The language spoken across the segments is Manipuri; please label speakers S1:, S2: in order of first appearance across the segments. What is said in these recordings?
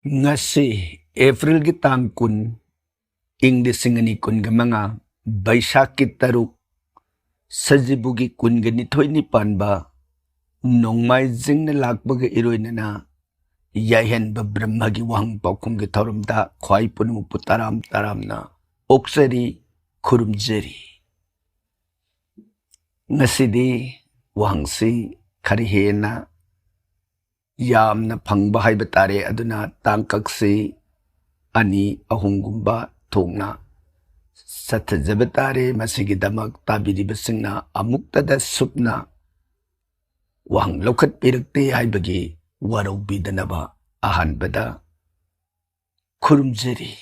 S1: Ngasi April gi tang kun ing disingani kun ga mga Baisak ki taruk Sajibu gi kun ga nithoi ni panba nongmai jing na lakba ga iroi na yahen ba brahma gi wang pakum gi thorum da khwai punu putaram taram na oksari khurumjeri ngasi di wangsi khari hena yamna phangba haiba tare aduna tangkaksi ani ahungumba thongna sathajaba tare masigi damak tabiriba singna amuktada supna wang lokhat pirakte haibagi warau bidanaba ahanbada khurumjeri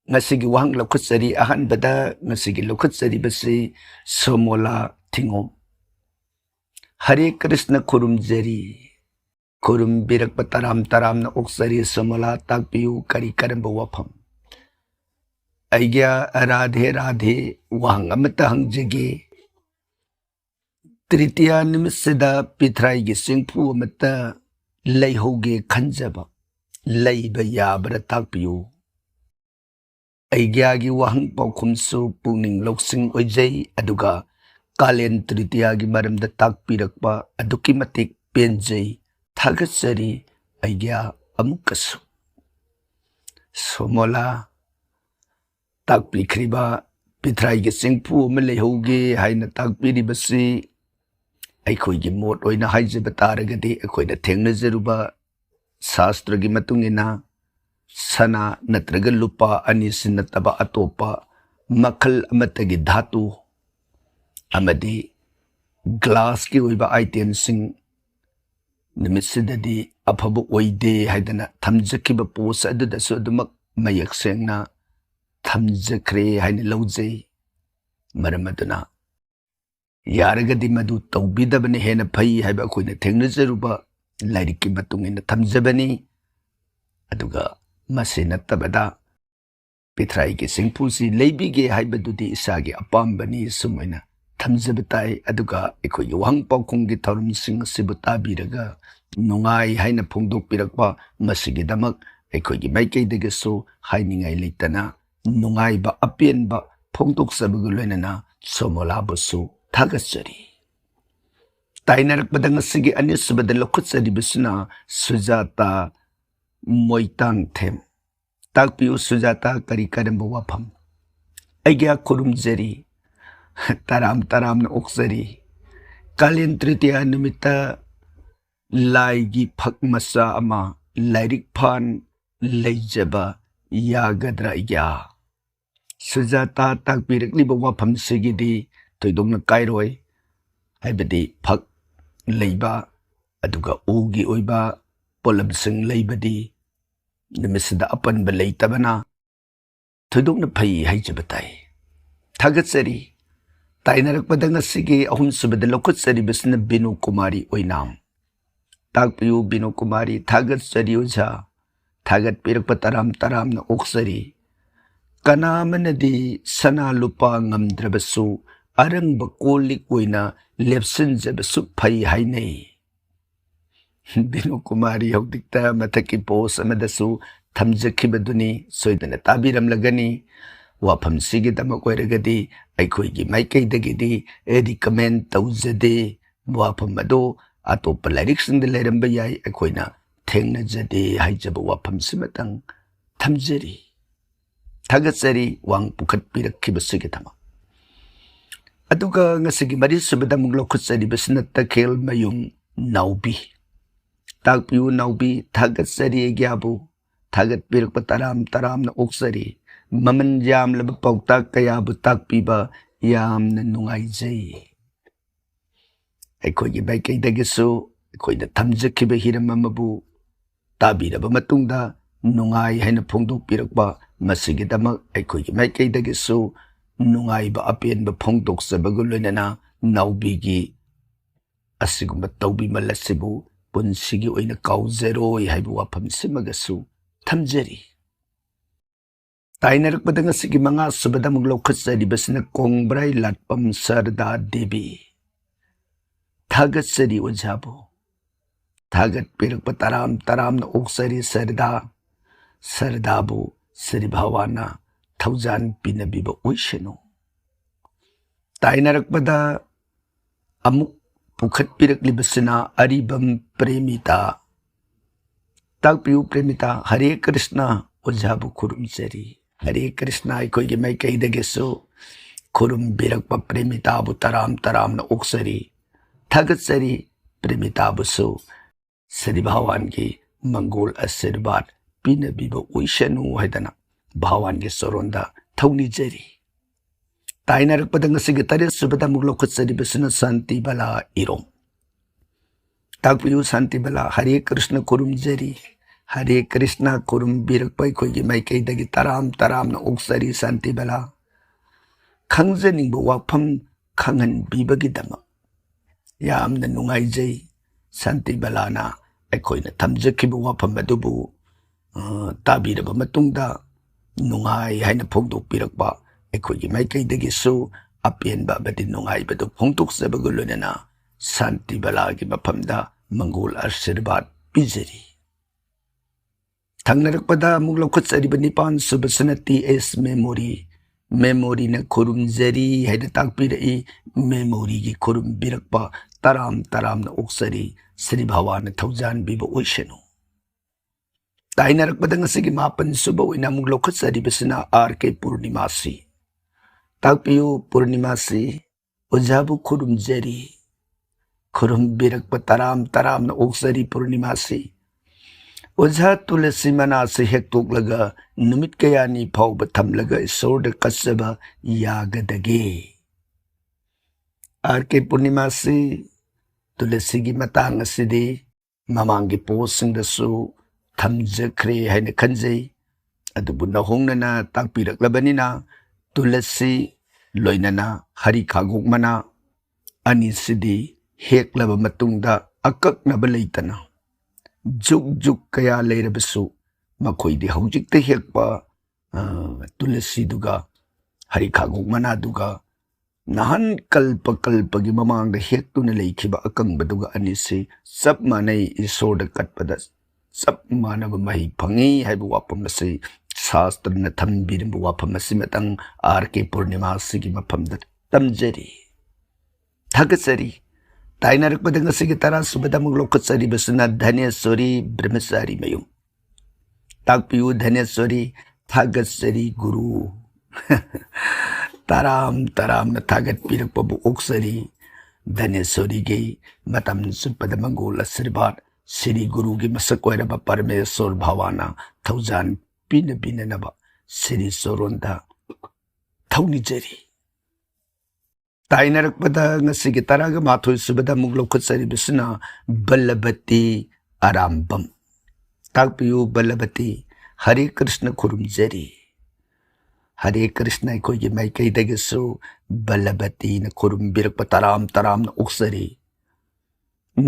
S1: ngasigi wang lokhatsari ahanbada ngasigi lokhatsari basi somola thingom Hare Krishna khurumjeri Kurum birak pataram taram na oksari somola takpiu kari karamba wafam. Aigya radhe radhe wang amata hangjage. Tritiya nimisida pitrai gi singpu amata layhoge khanjaba. Layba yabra takpiu. Aigya gi wang paukumsu pungning loksing ojay aduga kalen tritiya gi maramda takpirakpa aduki matik penjay. Thagatsari aigya amukasu. Somola takpikriba pitrai gi singpu malaihoge haina takpiribasi aikhoi gi mot oina haijaba taragadi aikhoi da thengnajaruba sastra gi matungina sana natraga lupa ani sinataba atopa makhal amatagi dhatu amadi glass ki oiba item sing Nimisidadi apabu oide haidana thamjakiba posa aduda so adumak mayak sengna thamjakre haina laujay maramaduna yaragadi madu tawbidabani hena phai haiba akoina thengnajaruba lairiki matungina thamjabani aduga masi nattabada pitrai ki singpulsi leibige haibadudi isagi apambani sumaina thamjabatai aduga ekoi wang paukhung gi thorum sing sibu tabiraga nungai haina phungdok pirakpa masigi damak ekoi gi maikei degesu hainingai leitana nungai ba apien ba phungdok sabugu loinana somola busu thagatsari tainarak badang sigi anisubada lokhutsari bisuna sujata moitang them takpiu sujata kari karamba wafam aigya khurumjeri taram taram na oksari kalin tritiya numita laigi phak masa ama lairik phan leijaba yagadra ya sujata takpirakli ba wafam sigidi toidongna kairoi haibadi phak leiba aduga ugi oiba polamsing leibadi nimisida apan ba leitabana toidongna phai haijabatai thagatsari Tainarak padang sige ahum subada lokhutsari bisna Binu Kumari oinam. Takpiu Binu Kumari thagat sari uja. Thagat pirak pataram taram na oksari. Kanamanadi sana lupa ngamdrabasu arang bakolik oina lepsin jabasu phay hainay. Binu Kumari hawdikta mataki pos amadasu thamjakibaduni soidana tabiram lagani. Wafam sige damak oiragadi aikhoi gi maikei dagidi recommend taujade wafam ado atopa lairik singda lairamba yai aikhoina thengnajade haijaba wafam simatang thamjari thagatsari wang pukhat pirakhiba sige thama aduga ngasigi mari subada munglo khutsari basna takhel mayung naubi takpiu naubi thagatsari gyabu thagat pirak taram taram na oksari Maman jam laba pautak kaya butak piba yam na nungaijay. Aikoi gi baikay dagiso, aikoi na thamjakiba hiramamabu, tabiraba matungda nungay haina phongdok pirakba masigi damak aikoi gi baikay dagiso, nungay ba apien ba phongdok sabaguloy na naubigi asigumba tawbi malasibu punsigi oina kauzeroy haibu wafam simagasu thamjari. Tainarak padang sige mga subada maglokhatsari basna kongbray latpam sarda devi. Thagatsari ojabo. थागꯠꯄꯤꯔꯛꯄ ꯇꯔꯥꯝ ꯇꯔꯥꯝꯅ ꯑꯣꯛꯆꯔꯤ ꯁꯔꯗꯥꯕꯨ ꯁ꯭ꯔꯤ ꯚꯒꯋꯥꯟꯅ ꯊꯧꯖꯥꯟ ꯄꯤꯅꯕꯤꯕ ꯑꯣꯏꯁꯅꯨ꯫ ꯇꯥꯏꯅꯔꯛꯄꯗ ꯑꯃꯨꯛ ꯄꯨꯈꯠꯄꯤꯔꯛꯂꯤꯕꯁꯤꯅ ꯑꯔꯤꯕꯝ ꯄ꯭ꯔꯦꯃꯤꯇꯥ꯫ ꯇꯥꯛꯄꯤꯌꯨ ꯄ꯭ꯔꯦꯃꯤꯇꯥ, ꯍꯔꯦ ꯀ꯭ꯔꯤꯁꯅ ꯑꯣꯖꯥꯕꯨ ꯈꯨꯔꯨꯝꯖꯔꯤ꯫ ꯍꯔꯦ ꯀ꯭ꯔꯤꯁꯅ ꯑꯩꯈꯣꯏꯒꯤ ꯃꯥꯏꯀꯩꯗꯒꯤꯁꯨ ꯈꯨꯔꯨꯝꯕꯤꯔꯛꯄ ꯄ꯭ꯔꯦꯃꯤꯇꯥꯕꯨ ꯇꯔꯥꯝ ꯇꯔꯥꯝꯅ ꯑꯣꯛꯆꯔꯤ, ꯊꯥꯒꯠꯆꯔꯤ꯫ ꯄ꯭ꯔꯦꯃꯤꯇꯥꯕꯨꯁꯨ ꯁ꯭ꯔꯤ ꯚꯒꯋꯥꯟꯒꯤ ꯃꯪꯒꯣꯜ ꯑꯁꯤꯔꯕꯥꯗ ꯄꯤꯅꯕꯤꯕ ꯑꯣꯏꯁꯅꯨ ꯍꯥꯏꯗꯅ ꯚꯒꯋꯥꯟꯒꯤ ꯆꯣꯔꯣꯟꯗ ꯊꯧꯅꯤꯖꯔꯤ꯫ ꯇꯥꯏꯅꯔꯛꯄꯗ ꯉꯁꯤꯒꯤ 7ꯁꯨꯕꯗ ꯑꯃꯨꯛ ꯂꯧꯈꯠꯆꯔꯤꯕꯁꯤꯅ ꯁꯥꯟꯇꯤꯕꯂꯥ ꯏꯔꯣꯝ꯫ ꯇꯥꯛꯄꯤꯌꯨ ꯁꯥꯟꯇꯤꯕꯂꯥ, ꯍꯔꯦ ꯀ꯭ꯔꯤꯁꯅ ꯈꯨꯔꯨꯝꯖꯔꯤ꯫ ꯍꯔꯦ ꯀ꯭ꯔꯤꯁꯅ ꯈꯨꯔꯨꯝꯕꯤꯔꯛꯄ ꯑꯩꯈꯣꯏꯒꯤ ꯃꯥꯏꯀꯩꯗꯒꯤ ꯇꯔꯥꯝ ꯇꯔꯥꯝꯅ ꯑꯣꯛꯆꯔꯤ ꯁꯥꯟꯇꯤꯕꯂꯥ꯫ ꯈꯪꯖꯅꯤꯡꯕ ꯋꯥꯐꯝ ꯈꯪꯍꯟꯕꯤꯕꯒꯤꯗꯃꯛ ꯌꯥꯝꯅ ꯅꯨꯡꯉꯥꯏꯖꯩ꯫ ꯁꯥꯟꯇꯤꯕꯂꯥꯅ ꯑꯩꯈꯣꯏꯅ ꯊꯝꯖꯈꯤꯕ ꯋꯥꯐꯝ ꯑꯗꯨꯕꯨ ꯇꯥꯕꯤꯔꯕ ꯃꯇꯨꯡꯗ ꯅꯨꯡꯉꯥꯏ ꯍꯥꯏꯅ ꯐꯣꯡꯗꯣꯛꯄꯤꯔꯛꯄ ꯑꯩꯈꯣꯏꯒꯤ ꯃꯥꯏꯀꯩꯗꯒꯤꯁꯨ ꯑꯄꯦꯟꯕ ꯑꯃꯗꯤ ꯅꯨꯡꯉꯥꯏꯕꯗꯨ ꯐꯣꯡꯗꯣꯛꯆꯕꯒ ꯂꯣꯏꯅꯅ ꯁꯥꯟꯇꯤꯕꯂꯥꯒꯤ ꯃꯐꯝꯗ ꯃꯪꯒꯣꯜ ꯑꯥꯁꯤꯔꯕꯥꯗ ꯄꯤꯖꯔꯤ꯫ ꯊꯪꯅꯔꯛꯄꯗ ꯑꯃꯨꯛ ꯂꯧꯈꯠꯆꯔꯤꯕ 9ꯁꯨꯕꯁꯤꯅ ꯇꯤ.ꯑꯦꯁ. ꯃꯦꯃꯣꯔꯤ꯫ ꯃꯦꯃꯣꯔꯤꯅ ꯈꯨꯔꯨꯝꯖꯔꯤ ꯍꯥꯏꯅ ꯇꯥꯛꯄꯤꯔꯛꯏ꯫ ꯃꯦꯃꯣꯔꯤꯒꯤ ꯈꯨꯔꯨꯝꯕꯤꯔꯛꯄ ꯇꯔꯥꯝ ꯇꯔꯥꯝꯅ ꯑꯣꯛꯆꯔꯤ, ꯁ꯭ꯔꯤ ꯚꯒꯋꯥꯟꯅ ꯊꯧꯖꯥꯟꯕꯤꯕ ꯑꯣꯏꯁꯅꯨ꯫ ꯇꯥꯏꯅꯔꯛꯄꯗ ꯉꯁꯤꯒꯤ 9ꯁꯨꯕ ꯑꯣꯏꯅ ꯑꯃꯨꯛ ꯂꯧꯈꯠꯆꯔꯤꯕꯁꯤꯅ R.K. ꯄꯨꯔꯅꯤꯃꯥꯁꯤ꯫ ꯇꯥꯛꯄꯤꯌꯨ ꯄꯨꯔꯅꯤꯃꯥꯁꯤ, ꯑꯣꯖꯥꯕꯨ ꯈꯨꯔꯨꯝꯖꯔꯤ, ꯈꯨꯔꯨꯝꯕꯤꯔꯛꯄ ꯇꯔꯥꯝ ꯇꯔꯥꯝꯅ ꯑꯣꯛꯆꯔꯤ ꯄꯨꯔꯅꯤꯃꯥꯁꯤ꯫ ꯑꯣꯖꯥ ꯇꯨꯂꯁꯤ ꯃꯅꯥꯁꯤ ꯍꯦꯛꯇꯣꯛꯂꯒ ꯅꯨꯃꯤꯠ ꯀꯌꯥꯅꯤ ꯐꯥꯎꯕ ꯊꯝꯂꯒ ꯏꯁꯣꯔꯗ ꯀꯠꯆꯕ ꯌꯥꯒꯗꯒꯦ? R.K. ꯄꯨꯔꯅꯤꯃꯥꯁꯤ, ꯇꯨꯂꯁꯤꯒꯤ ꯃꯇꯥꯡ ꯑꯁꯤꯗꯤ ꯃꯃꯥꯡꯒꯤ ꯄꯣꯁꯁꯤꯡꯗꯁꯨ ꯊꯝꯖꯈ꯭ꯔꯦ ꯍꯥꯏꯅ ꯈꯟꯖꯩ꯫ ꯑꯗꯨꯕꯨ ꯅꯧꯍꯧꯅꯅ ꯇꯥꯛꯄꯤꯔꯛꯂꯕꯅꯤꯅ ꯇꯨꯂꯁꯤ ꯂꯣꯏꯅꯅ ꯍꯔꯤꯈꯥꯒꯣꯛ ꯃꯅꯥ ꯑꯅꯤꯁꯤꯗꯤ ꯍꯦꯛꯂꯕ ꯃꯇꯨꯡꯗ ꯑꯀꯛꯅꯕ ꯂꯩꯇꯅ ꯖꯨꯛ ꯖꯨꯛ ꯀꯌꯥ ꯂꯩꯔꯕꯁꯨ ꯃꯈꯣꯏꯗꯤ ꯍꯧꯖꯤꯛꯇ ꯍꯦꯛꯄ ꯇꯨꯂꯁꯤꯗꯨꯒ ꯍꯔꯤꯈꯥꯒꯣꯛ ꯃꯅꯥꯗꯨꯒ ꯅꯍꯥꯟ ꯀꯜꯄꯒꯤ ꯃꯃꯥꯡꯗ ꯍꯦꯛꯇꯨꯅ ꯂꯩꯈꯤꯕ ꯑꯀꯪꯕꯗꯨꯒ ꯑꯅꯤꯁꯤ ꯆꯞ ꯃꯥꯟꯅꯩ, ꯏꯁꯣꯔꯗ ꯀꯠꯄꯗ ꯆꯞ ꯃꯥꯟꯅꯕ ꯃꯍꯩ ꯐꯪꯏ ꯍꯥꯏꯕ ꯋꯥꯐꯝ ꯑꯁꯤ ꯁꯥꯁꯇ꯭ꯔꯅ ꯊꯝꯕꯤꯔꯤꯕ ꯋꯥꯐꯝ ꯑꯁꯤꯃꯇꯪ R.K. ꯄꯨꯔꯅꯤꯃꯥꯁꯤꯒꯤ ꯃꯐꯝꯗ ꯇꯝꯖꯔꯤ, ꯊꯥꯒꯠꯆꯔꯤ꯫ ꯇꯥꯏꯅꯔꯛꯄꯗ ꯉꯁꯤꯒꯤ 10ꯁꯨꯕꯗ ꯑꯃꯨꯛ ꯂꯧꯈꯠꯆꯔꯤꯕꯁꯤꯅ ꯙꯅꯦꯁ꯭ꯋꯔꯤ ꯕ꯭ꯔꯍ꯭ꯃꯆꯥꯔꯤ ꯃꯌꯨꯝ꯫ ꯇꯥꯛꯄꯤꯌꯨ ꯙꯅꯦꯁ꯭ꯋꯔꯤ, ꯊꯥꯒꯠꯆꯔꯤ ꯒꯨꯔꯨ꯫ ꯇꯔꯥꯝ ꯇꯔꯥꯝꯅ ꯊꯥꯒꯠꯄꯤꯔꯛꯄꯕꯨ ꯑꯣꯛꯆꯔꯤ꯫ ꯙꯅꯦꯁ꯭ꯋꯔꯤꯒꯤ ꯃꯇꯝ ꯆꯨꯞꯄꯗ ꯃꯪꯒꯣꯜ ꯑꯁꯤꯔꯕꯥꯗ ꯁ꯭ꯔꯤ ꯒꯨꯔꯨꯒꯤ ꯃꯁꯛ ꯑꯣꯏꯔꯕ ꯄꯔꯃꯦꯁ꯭ꯋꯔ ꯚꯒꯋꯥꯟꯅ ꯊꯧꯖꯥꯟ ꯄꯤꯅꯕꯤꯅꯅꯕ ꯁ꯭ꯔꯤ ꯆꯣꯔꯣꯟꯗ ꯊꯧꯅꯤꯖꯔꯤ꯫ ꯇꯥꯏꯅꯔꯛꯄꯗ ꯉꯁꯤꯒꯤ 11ꯁꯨꯕꯗ ꯑꯃꯨꯛ ꯂꯧꯈꯠꯆꯔꯤꯕꯁꯤꯅ ꯕꯜꯂꯚꯇꯤ ꯑꯔꯥꯝꯕꯝ꯫ ꯇꯥꯛꯄꯤꯌꯨ ꯕꯜꯂꯚꯇꯤ, ꯍꯔꯦ ꯀ꯭ꯔꯤꯁꯅ ꯈꯨꯔꯨꯝꯖꯔꯤ꯫ ꯍꯔꯦ ꯀ꯭ꯔꯤꯁꯅ ꯑꯩꯈꯣꯏꯒꯤ ꯃꯥꯏꯀꯩꯗꯒꯤꯁꯨ ꯕꯜꯂꯚꯇꯤꯅ ꯈꯨꯔꯨꯝꯕꯤꯔꯛꯄ ꯇꯔꯥꯝ ꯇꯔꯥꯝꯅ ꯑꯣꯛꯆꯔꯤ꯫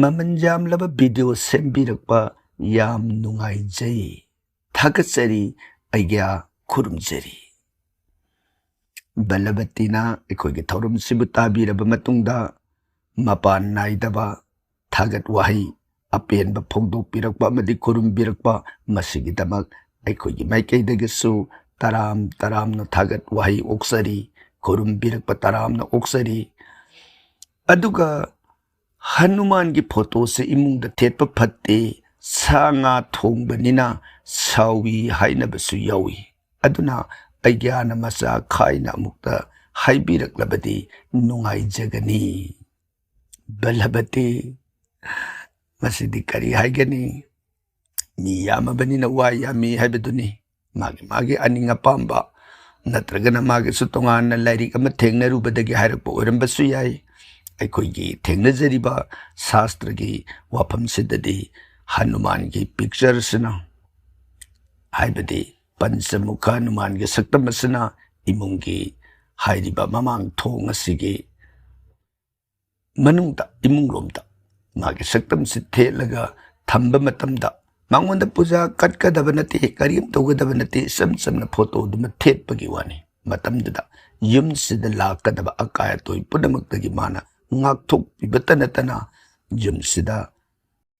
S1: ꯃꯃꯜ ꯌꯥꯝꯂꯕ ꯚꯤꯗꯤꯑꯣ ꯁꯦꯝꯕꯤꯔꯛꯄ ꯌꯥꯝ ꯅꯨꯡꯉꯥꯏꯖꯩ, ꯊꯥꯒꯠꯆꯔꯤ, ꯑꯩꯒ꯭ꯌꯥ ꯈꯨꯔꯨꯝꯖꯔꯤ꯫ ꯕꯜꯂꯚꯇꯤꯅ ꯑꯩꯈꯣꯏꯒꯤ ꯊꯧꯔꯝꯁꯤꯕꯨ ꯇꯥꯕꯤꯔꯕ ꯃꯇꯨꯡꯗ ꯃꯄꯥꯟ ꯅꯥꯏꯗꯕ ꯊꯥꯒꯠ ꯋꯥꯍꯩ ꯑꯄꯦꯟꯕ ꯐꯣꯡꯗꯣꯛꯄꯤꯔꯛꯄ ꯑꯃꯗꯤ ꯈꯨꯔꯨꯝꯕꯤꯔꯛꯄ, ꯃꯁꯤꯒꯤꯗꯃꯛ ꯑꯩꯈꯣꯏꯒꯤ ꯃꯥꯏꯀꯩꯗꯒꯤꯁꯨ ꯇꯔꯥꯝ ꯇꯔꯥꯝꯅ ꯊꯥꯒꯠ ꯋꯥꯍꯩ ꯑꯣꯛꯆꯔꯤ, ꯈꯨꯔꯨꯝꯕꯤꯔꯛꯄ ꯇꯔꯥꯝꯅ ꯑꯣꯛꯆꯔꯤ꯫ ꯑꯗꯨꯒ ꯍꯅꯨꯃꯥꯟꯒꯤ ꯐꯣꯇꯣꯁꯦ ꯏꯃꯨꯡꯗ ꯊꯦꯠꯄ ꯐꯠꯇꯦ, ꯁꯥ ꯉꯥ ꯊꯣꯡꯕꯅꯤꯅ ꯁꯥꯎꯏ ꯍꯥꯏꯅꯕꯁꯨ ꯌꯥꯎꯏ꯫ ꯑꯗꯨꯅ ꯑꯩꯒ꯭ꯌꯥꯅ ꯃꯆꯥ ꯈꯥꯏꯅ ꯑꯃꯨꯛꯇ ꯍꯥꯏꯕꯤꯔꯛꯂꯕꯗꯤ ꯅꯨꯡꯉꯥꯏꯖꯒꯅꯤ꯫ ꯕꯜꯂꯚꯇꯤ, ꯃꯁꯤꯗꯤ ꯀꯔꯤ ꯍꯥꯏꯒꯅꯤ? ꯃꯤ ꯌꯥꯝꯃꯕꯅꯤꯅ ꯋꯥ ꯌꯥꯝꯃꯤ ꯍꯥꯏꯕꯗꯨꯅꯤ꯫ ꯃꯥꯒꯤ ꯑꯅꯤꯡ ꯑꯄꯥꯝꯕ ꯅꯠꯇ꯭ꯔꯒꯅ ꯃꯥꯒꯤꯁꯨ ꯇꯣꯉꯥꯟꯅ ꯂꯥꯏꯔꯤꯛ ꯑꯃ ꯊꯦꯡꯅꯔꯨꯕꯗꯒꯤ ꯍꯥꯏꯔꯛꯄ ꯑꯣꯏꯔꯝꯕꯁꯨ ꯌꯥꯏ꯫ ꯑꯩꯈꯣꯏꯒꯤ ꯊꯦꯡꯅꯖꯔꯤꯕ ꯁꯥꯁꯇ꯭ꯔꯒꯤ ꯋꯥꯐꯝꯁꯤꯗꯗꯤ ꯍꯅꯨꯃꯥꯟꯒꯤ ꯄꯤꯛꯆꯔꯁꯤꯅ, ꯍꯥꯏꯕꯗꯤ ꯄꯟꯆꯃꯨꯈ ꯍꯅꯨꯃꯥꯟꯒꯤ ꯁꯛꯇꯝ ꯑꯁꯤꯅ ꯏꯃꯨꯡꯒꯤ ꯍꯥꯏꯔꯤꯕ ꯃꯃꯥꯡ ꯊꯣꯡ ꯑꯁꯤꯒꯤ ꯃꯅꯨꯡꯗ ꯏꯃꯨꯡꯂꯣꯝꯗ ꯃꯥꯒꯤ ꯁꯛꯇꯝꯁꯤ ꯊꯦꯠꯂꯒ ꯊꯝꯕ ꯃꯇꯝꯗ ꯃꯉꯣꯟꯗ ꯄꯨꯖꯥ ꯀꯠꯀꯗꯕ ꯅꯠꯇꯦ, ꯀꯔꯤꯝ ꯇꯧꯒꯗꯕ ꯅꯠꯇꯦ, ꯏꯆꯝ ꯆꯝꯅ ꯐꯣꯇꯣꯗꯨꯃ ꯊꯦꯠꯄꯒꯤ ꯋꯥꯅꯤ꯫ ꯃꯇꯝꯗꯨꯗ ꯌꯨꯝꯁꯤꯗ ꯂꯥꯛꯀꯗꯕ ꯑꯀꯥꯏ ꯑꯇꯣꯏ ꯄꯨꯝꯅꯃꯛꯇꯒꯤ ꯃꯥꯅ ꯉꯥꯛꯊꯣꯛꯄꯤꯕꯇ ꯅꯠꯇꯅ ꯌꯨꯝꯁꯤꯗ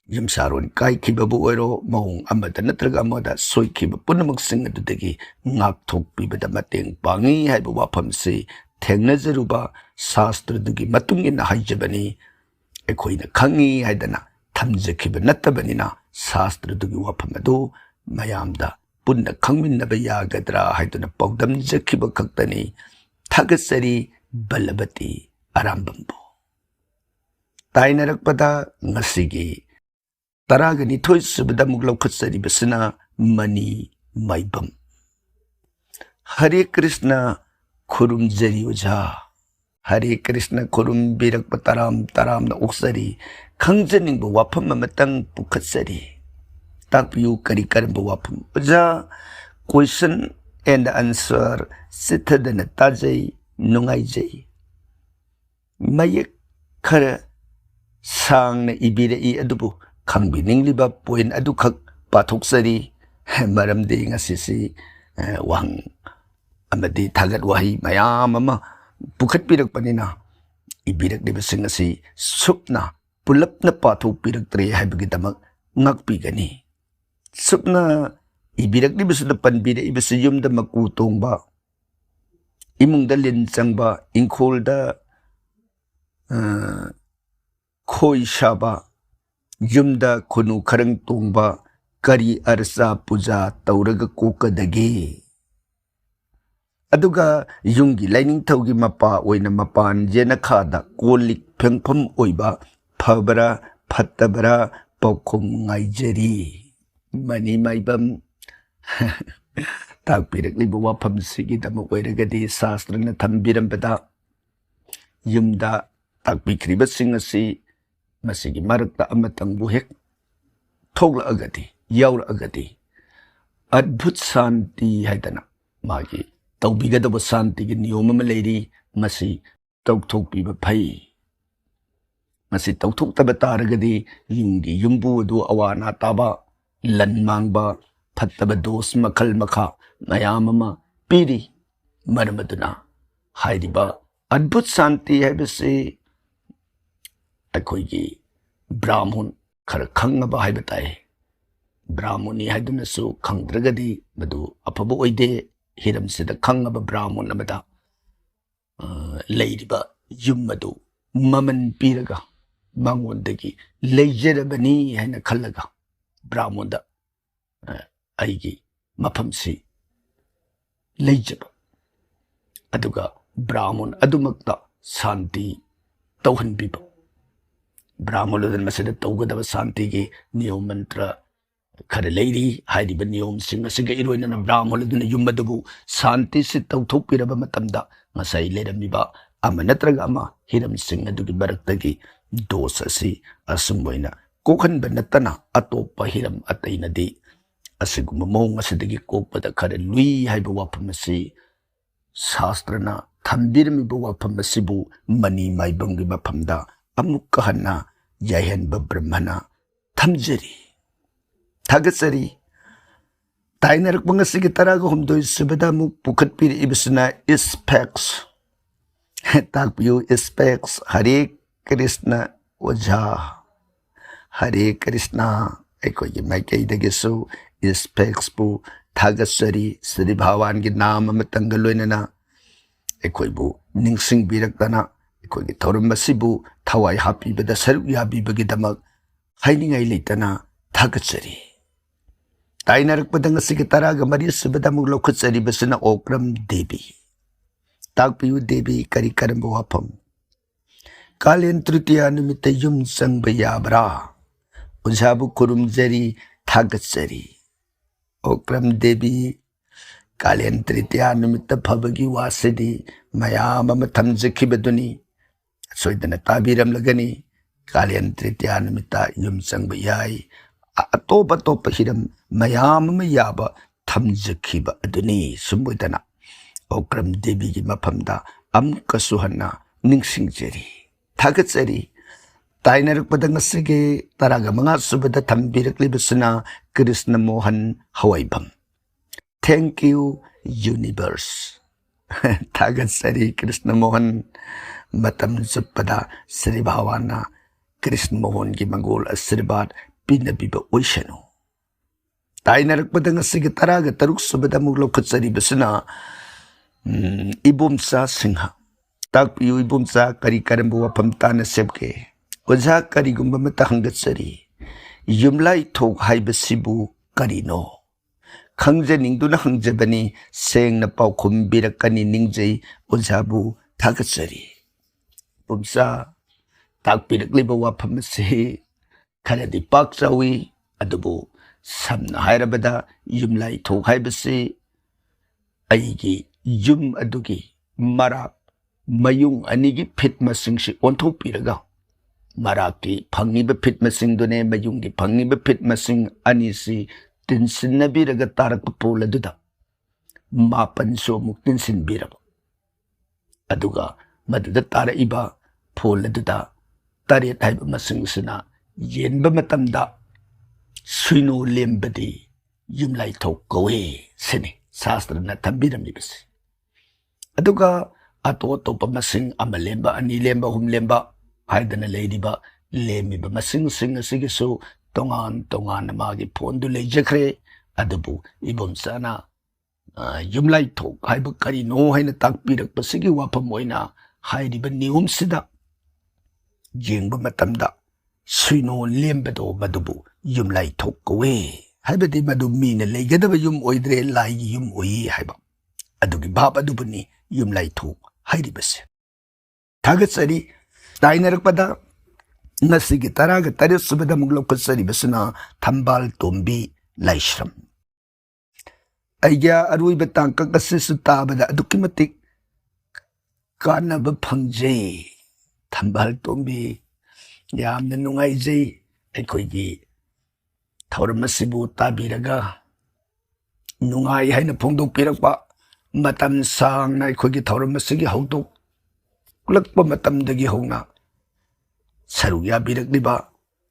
S1: ꯌꯨꯝꯁꯥꯔꯣꯟ ꯀꯥꯏꯈꯤꯕꯕꯨ ꯑꯣꯏꯔꯣ ꯃꯑꯣꯡ ꯑꯃꯗ ꯅꯠꯇ꯭ꯔꯒ ꯑꯃꯗ ꯁꯣꯏꯈꯤꯕ ꯄꯨꯝꯅꯃꯛꯁꯤꯡ ꯑꯗꯨꯗꯒꯤ ꯉꯥꯛꯊꯣꯛꯄꯤꯕꯗ ꯃꯇꯦꯡ ꯄꯥꯡꯉꯤ ꯍꯥꯏꯕ ꯋꯥꯐꯝꯁꯤ ꯊꯦꯡꯅꯖꯔꯨꯕ ꯁꯥꯁꯇ꯭ꯔꯗꯨꯒꯤ ꯃꯇꯨꯡ ꯏꯟꯅ ꯍꯥꯏꯖꯕꯅꯤ ꯑꯩꯈꯣꯏꯅ ꯈꯪꯉꯤ ꯍꯥꯏꯗꯅ ꯊꯝꯖꯈꯤꯕ ꯅꯠꯇꯕꯅꯤना ꯁꯥꯁꯇ꯭ꯔꯗꯨꯒꯤ ꯋꯥꯐꯝ ꯑꯗꯨ ꯃꯌꯥꯝꯗ ꯄꯨꯟꯅ ꯈꯪꯃꯤꯟꯅꯕ ꯌꯥꯒꯗ꯭ꯔꯥ ꯍꯥꯏꯗꯨꯅ ꯄꯥꯎꯗꯝꯖꯈꯤꯕ ꯈꯛꯇꯅꯤ ꯊꯥꯒꯠꯆꯔꯤ ꯕꯜꯂꯕꯇꯤ ꯑꯔꯥꯝꯕꯝꯕꯨ ꯇꯥꯏꯅꯔꯛꯄꯗ ꯉꯁꯤꯒꯤ 12 ꯁꯨꯕꯗ ꯑꯃꯨꯛ ꯂꯧꯈꯠꯆꯔꯤꯕꯁꯤꯅ ꯃꯅꯤ ꯃꯥꯏꯕꯝ ꯍꯔꯦ ꯀ꯭ꯔꯤꯁꯅ ꯈꯨꯔꯨꯝꯖꯔꯤ ꯑꯣꯖꯥ ꯍꯔꯦ ꯀ꯭ꯔꯤꯁꯅ ꯈꯨꯔꯨꯝꯕꯤꯔꯛꯄ ꯇꯔꯥꯝꯅ ꯑꯣꯛꯆꯔꯤ ꯈꯪꯖꯅꯤꯡꯕ ꯋꯥꯐꯝ ꯑꯃꯇꯪ ꯄꯨꯈꯠꯆꯔꯤ ꯇꯥꯛꯄꯤꯌꯨ ꯀꯔꯤ ꯀꯔꯝꯕ ꯋꯥꯐꯝ ꯑꯣꯖꯥ ꯀ꯭ꯋꯦꯁꯟ ꯑꯦꯟ ꯑꯟꯁꯔ ꯆꯤꯊꯗꯅ ꯇꯥꯖꯩ ꯅꯨꯡꯉꯥꯏꯖꯩ ꯃꯌꯦꯛ ꯈꯔ ꯁꯥꯡꯅ ꯏꯕꯤꯔꯛꯏ ꯑꯗꯨꯕꯨ ꯈꯪꯕꯤꯅꯤꯡꯂꯤꯕ ꯄꯣꯏꯟ ꯑꯗꯨꯈꯛ ꯄꯥꯊꯣꯛꯆꯔꯤ ꯃꯔꯝꯗꯤ ꯉꯁꯤꯁꯤ ꯋꯥꯍꯪ ꯑꯃꯗꯤ ꯊꯥꯒꯠ ꯋꯥꯍꯩ ꯃꯌꯥꯝ ꯑꯃ ꯄꯨꯈꯠꯄꯤꯔꯛꯄꯅꯤꯅ ꯏꯕꯤꯔꯛꯂꯤꯕꯁꯤꯡ ꯑꯁꯤ ꯁꯨꯞꯅ ꯄꯨꯂꯞꯅ ꯄꯥꯊꯣꯛꯄꯤꯔꯛꯇ꯭ꯔꯦ ꯍꯥꯏꯕꯒꯤꯗꯃꯛ ꯉꯥꯛꯄꯤꯒꯅꯤ ꯁꯨꯞꯅ ꯏꯕꯤꯔꯛꯂꯤꯕꯁꯤꯗ ꯄꯟꯕꯤꯔꯛꯏꯕꯁꯤ ꯌꯨꯝꯗ ꯃꯀꯨ ꯇꯣꯡꯕ ꯏꯃꯨꯡꯗ ꯂꯤꯟ ꯆꯪꯕ ꯏꯪꯈꯣꯜꯗ ꯈꯣꯏ ꯁꯥꯕ ꯌꯨꯝꯗ ꯈꯨꯅꯨ ꯈꯔꯪ ꯇꯣꯡꯕ ꯀꯔꯤ ꯑꯔꯆꯥ ꯄꯨꯖꯥ ꯇꯧꯔꯒ ꯀꯣꯛꯀꯗꯒꯦ ꯑꯗꯨꯒ ꯌꯨꯝꯒꯤ ꯂꯥꯏꯅꯤꯡꯊꯧꯒꯤ ꯃꯄꯥ ꯑꯣꯏꯅ ꯃꯄꯥꯟ ꯌꯦꯅꯈꯥꯗ ꯀꯣꯜꯂꯤꯛ ꯐꯦꯡꯐꯝ ꯑꯣꯏꯕ ꯐꯕꯔꯥ ꯐꯠꯇꯕꯔꯥ ꯄꯥꯎꯈꯨꯝ ꯉꯥꯏꯖꯔꯤ ꯃꯅꯤ ꯃꯥꯏꯕꯝ ꯇꯥꯛꯄꯤꯔꯛꯂꯤꯕ ꯋꯥꯐꯝꯁꯤꯒꯤꯗꯃꯛ ꯑꯣꯏꯔꯒꯗꯤ ꯁꯥꯁꯇ꯭ꯔꯅ ꯊꯝꯕꯤꯔꯝꯕꯗ ꯌꯨꯝꯗ ꯇꯥꯛꯄꯤꯈ꯭ꯔꯤꯕꯁꯤꯡ ꯑꯁꯤ ꯃꯁꯤꯒꯤ ꯃꯔꯛꯇ ꯑꯃꯇꯪꯕꯨ ꯍꯦꯛ ꯊꯣꯛꯂꯛꯑꯒꯗꯤ ꯌꯥꯎꯔꯛꯑꯒꯗꯤ ꯑद्भुत शांति हाइदना मागी तौबीगदब शांति की नियम में लेरी मसी तौथोकपीब फई मसी तौथोकतब तारगदी युंगी युंबु दु अवाना ताबा लन मांगबा फत्तब दोष मखल मखा मयाम अमा पीरी मरमदुना हाइरिबा अद्भुत शांति है बसे अखोइगी ब्राह्मण खर खंगबा है बताए ब्राह्मणी हाइदुनसु खंगद्रगदी मदु अफबो ओइदे हिरम सिदा खंगबा ब्राह्मण अमदा लेरिबा युम मदु ममन पीरगा मंगोंदगी लेजरबनी हैना खल्लगा ब्राह्मणदा आइगी मफमसी लेजबा अदुगा ब्राह्मण अदुमक्ता शांति तौहनबिबा ब्राह्मणदन मसद तौगदब शांति की नियम मंत्र खर लेरी हाइरिबा नियम सिंग सिंगा इरोइनना ब्राह्मणदुना युमदबु शांति से तौथोकपिरबा मतमदा ngasai leramiba ama natraga ama hiram sing adugi baraktagi dos asi asumboina kokhanba natana atopa hiram atainadi asiguma mong asidagi kokpada khare lui haiba waphamasi shastrana thambiramiba waphamasibu mani maibamgi maphamda amukka hanna yahenba brahmana thamjari thagatsari ताइनरक बंगसिगी तराग हमदोइ सुबदा मु पुखतपिर इबसना स्पेक्स ताकपियो स्पेक्स हरे कृष्ण ओझा हरे कृष्ण एकोगी माइकैदगेसु स्पेक्स पु थागसरी श्री भगवान की नाम अमतंग लोइनना एकोइबु निंगसिंग बिरक्तना एकोगी थौरमसिबु थवाई हापिबदा सरुक याबिबगिदमक हाइनिंगाइ लेतना थागसरी ताइनरक पदंग सिगे तरागा मरी सुबदा मुग लौखचरी बसना ओक्रम देवी ताकपियु देवी करी करम वाफम कालेन तृतीया निमित्त युम संग याब्रा उजाबु कुरुमजरी थागचरी ओक्रम देवी कालेन तृतीया निमित्त फबगी वासदी मयाम अम थमजखिबदुनी सोइदना ताबिरम लगनी कालेन तृतीया निमित्त युम संग याई अतोप अतोप हिरम मयाम में याबा थमजखिबा अदुनी सुमुदना ओक्रम देवी की मफमदा अमुक सुहन्ना निंगसिंगजरी थागचरी ताइनरक पदंगसिगे तरागा मंगा सुबदा थंबिरकलिबसना Krishna Mohan Haobam thank you universe थागचरी कृष्ण मोहन मतम जुपदा श्री भावाना कृष्ण मोहन की मंगोल आशीर्वाद ꯄꯤꯅꯕꯤꯕ ꯑꯣꯏꯁꯅꯨ꯫ ꯇꯥꯏꯅꯔꯛꯄꯗ ꯉꯁꯤꯒꯤ 13 ꯁꯨꯕꯗ ꯑꯃꯨꯛ ꯂꯧꯈꯠꯆꯔꯤꯕꯁꯤꯅ ꯏꯕꯣꯝꯆꯥ ꯁꯤꯡꯍ꯫ ꯇꯥꯛꯄꯤꯌꯨ ꯏꯕꯣꯝꯆꯥ, ꯀꯔꯤ ꯀꯔꯝꯕ ꯋꯥꯐꯝ ꯇꯥꯟꯅ ꯁꯦꯝꯒꯦ? ꯑꯣꯖꯥ, ꯀꯔꯤꯒꯨꯝꯕ ꯑꯃꯇ ꯍꯪꯒꯠꯆꯔꯤ꯫ ꯌꯨꯝꯂꯥꯏꯊꯣꯛ ꯍꯥꯏꯕꯁꯤꯕꯨ ꯀꯔꯤꯅꯣ? ꯈꯪꯖꯅꯤꯡꯗꯨꯅ ꯍꯪꯖꯕꯅꯤ, ꯁꯦꯡꯅ ꯄꯥꯎꯈꯨꯝ ꯄꯤꯔꯛꯀꯅꯤ ꯅꯤꯡꯖꯩ, ꯑꯣꯖꯥꯕꯨ ꯊꯥꯒꯠꯆꯔꯤ꯫ ꯏꯕꯣꯝꯆꯥ, ꯇꯥꯛꯄꯤꯔꯛꯂꯤꯕ ꯋꯥꯐꯝ ꯑꯁꯤ ꯈꯔꯗꯤ ꯄꯥꯛ ꯆꯥꯎꯏ, ꯑꯗꯨꯕꯨ ꯁꯝꯅ ꯍꯥꯏꯔꯕꯗ ꯌꯨꯝꯂꯥꯏꯊꯣꯛ ꯍꯥꯏꯕꯁꯤ ꯑꯩꯒꯤ ꯌꯨꯝ ꯑꯗꯨꯒꯤ ꯃꯔꯥꯛ ꯃꯌꯨꯡ ꯑꯅꯤꯒꯤ ꯐꯤꯠ ꯃꯁꯤꯡꯁꯤ ꯑꯣꯟꯊꯣꯛꯄꯤꯔꯒ ꯃꯔꯥꯛꯀꯤ ꯐꯪꯉꯤꯕ ꯐꯤꯠ ꯃꯁꯤꯡꯗꯨꯅꯦ ꯃꯌꯨꯡꯒꯤ ꯐꯪꯉꯤꯕ ꯐꯤꯠ ꯃꯁꯤꯡ ꯑꯅꯤꯁꯤ ꯇꯤꯟꯁꯤꯟꯅꯕꯤꯔꯒ ꯇꯥꯔꯛꯄ ꯄꯣꯜ ꯑꯗꯨꯗ 9ꯁꯨ ꯑꯃꯨꯛ ꯇꯤꯟꯁꯤꯟꯕꯤꯔꯕ, ꯑꯗꯨꯒ ꯃꯗꯨꯗ ꯇꯥꯔꯛꯏꯕ ꯐꯣꯜ ꯑꯗꯨꯗ 9 ꯍꯥꯏꯕ ꯃꯁꯤꯡꯁꯤꯅ ꯌꯦꯟꯕ ꯃꯇꯝꯗ ꯁꯨꯏꯅꯣ ꯂꯦꯝꯕꯗꯤ ꯌꯨꯝꯂꯥꯏꯊꯣꯛ ꯀꯧꯋꯦ ꯁꯤꯅꯤ ꯁꯥꯁꯇ꯭ꯔꯅ ꯊꯝꯕꯤꯔꯝꯂꯤꯕꯁꯤ꯫ ꯑꯗꯨꯒ ꯑꯇꯣꯞ ꯑꯇꯣꯞꯄ ꯃꯁꯤꯡ 1 ꯂꯦꯝꯕ, 2 ꯂꯦꯝꯕ, 3 ꯂꯦꯝꯕ ꯍꯥꯏꯗꯅ ꯂꯩꯔꯤꯕ ꯂꯦꯝꯃꯤꯕ ꯃꯁꯤꯡꯁꯤꯡ ꯑꯁꯤꯒꯤꯁꯨ ꯇꯣꯉꯥꯟ ꯇꯣꯉꯥꯟꯅ ꯃꯥꯒꯤ ꯐꯣꯟꯗꯨ ꯂꯩꯖꯈ꯭ꯔꯦ꯫ ꯑꯗꯨꯕꯨ ꯏꯕꯣꯝꯆꯥꯅ ꯌꯨꯝꯂꯥꯏꯊꯣꯛ ꯍꯥꯏꯕ ꯀꯔꯤꯅꯣ ꯍꯥꯏꯅ ꯇꯥꯛꯄꯤꯔꯛꯄꯁꯤꯒꯤ ꯋꯥꯐꯝ ꯑꯣꯏꯅ ꯍꯥꯏꯔꯤꯕ ꯅꯤꯌꯣꯝꯁꯤꯗ ꯌꯦꯡꯕ ꯃꯇꯝꯗ ꯁꯨꯏꯅꯣ ꯂꯦꯝꯕꯗꯣ ꯃꯗꯨꯕꯨ ꯌꯨꯝꯂꯥꯏꯊꯣꯛ ꯀꯧꯋꯦ, ꯍꯥꯏꯕꯗꯤ ꯃꯗꯨ ꯃꯤꯅ ꯂꯩꯒꯗꯕ ꯌꯨꯝ ꯑꯣꯏꯗ꯭ꯔꯦ, ꯂꯥꯏꯒꯤ ꯌꯨꯝ ꯑꯣꯏꯌꯦ ꯍꯥꯏꯕ ꯑꯗꯨꯒꯤ ꯚꯥꯕ ꯑꯗꯨꯕꯨꯅꯤ ꯌꯨꯝꯂꯥꯏꯊꯣꯛ ꯍꯥꯏꯔꯤꯕꯁꯦ꯫ ꯊꯥꯒꯠꯆꯔꯤ꯫ ꯇꯥꯏꯅꯔꯛꯄꯗ ꯉꯁꯤꯒꯤ 13 ꯁꯨꯕꯗ ꯑꯃꯨꯛ ꯂꯧꯈꯠꯆꯔꯤꯕꯁꯤꯅ ꯊꯝꯕꯥꯜ ꯇꯣꯝꯕꯤ ꯂꯥꯏꯁ꯭ꯔꯝ꯫ ꯑꯩꯒꯤ ꯑꯔꯣꯏꯕ ꯇꯥꯡꯀꯛ ꯑꯁꯤꯁꯨ ꯇꯥꯕꯗ ꯑꯗꯨꯛꯀꯤ ꯃꯇꯤꯛ ꯀꯥꯟꯅꯕ ꯐꯪꯖꯩ꯫ ꯊꯝꯕꯥꯜ ꯇꯣꯝꯕꯤ, ꯌꯥꯝꯅ ꯅꯨꯡꯉꯥꯏꯖꯩ ꯑꯩꯈꯣꯏꯒꯤ ꯊꯧꯔꯝ ꯑꯁꯤꯕꯨ ꯇꯥꯕꯤꯔꯒ ꯅꯨꯡꯉꯥꯏ ꯍꯥꯏꯅ ꯐꯣꯡꯗꯣꯛꯄꯤꯔꯛꯄ, ꯃꯇꯝ ꯁꯥꯡꯅ ꯑꯩꯈꯣꯏꯒꯤ ꯊꯧꯔꯝ ꯑꯁꯤꯒꯤ ꯍꯧꯗꯣꯛꯂꯛꯄ ꯃꯇꯝꯗꯒꯤ ꯍꯧꯅ ꯁꯔꯨꯛ ꯌꯥꯕꯤꯔꯛꯂꯤꯕ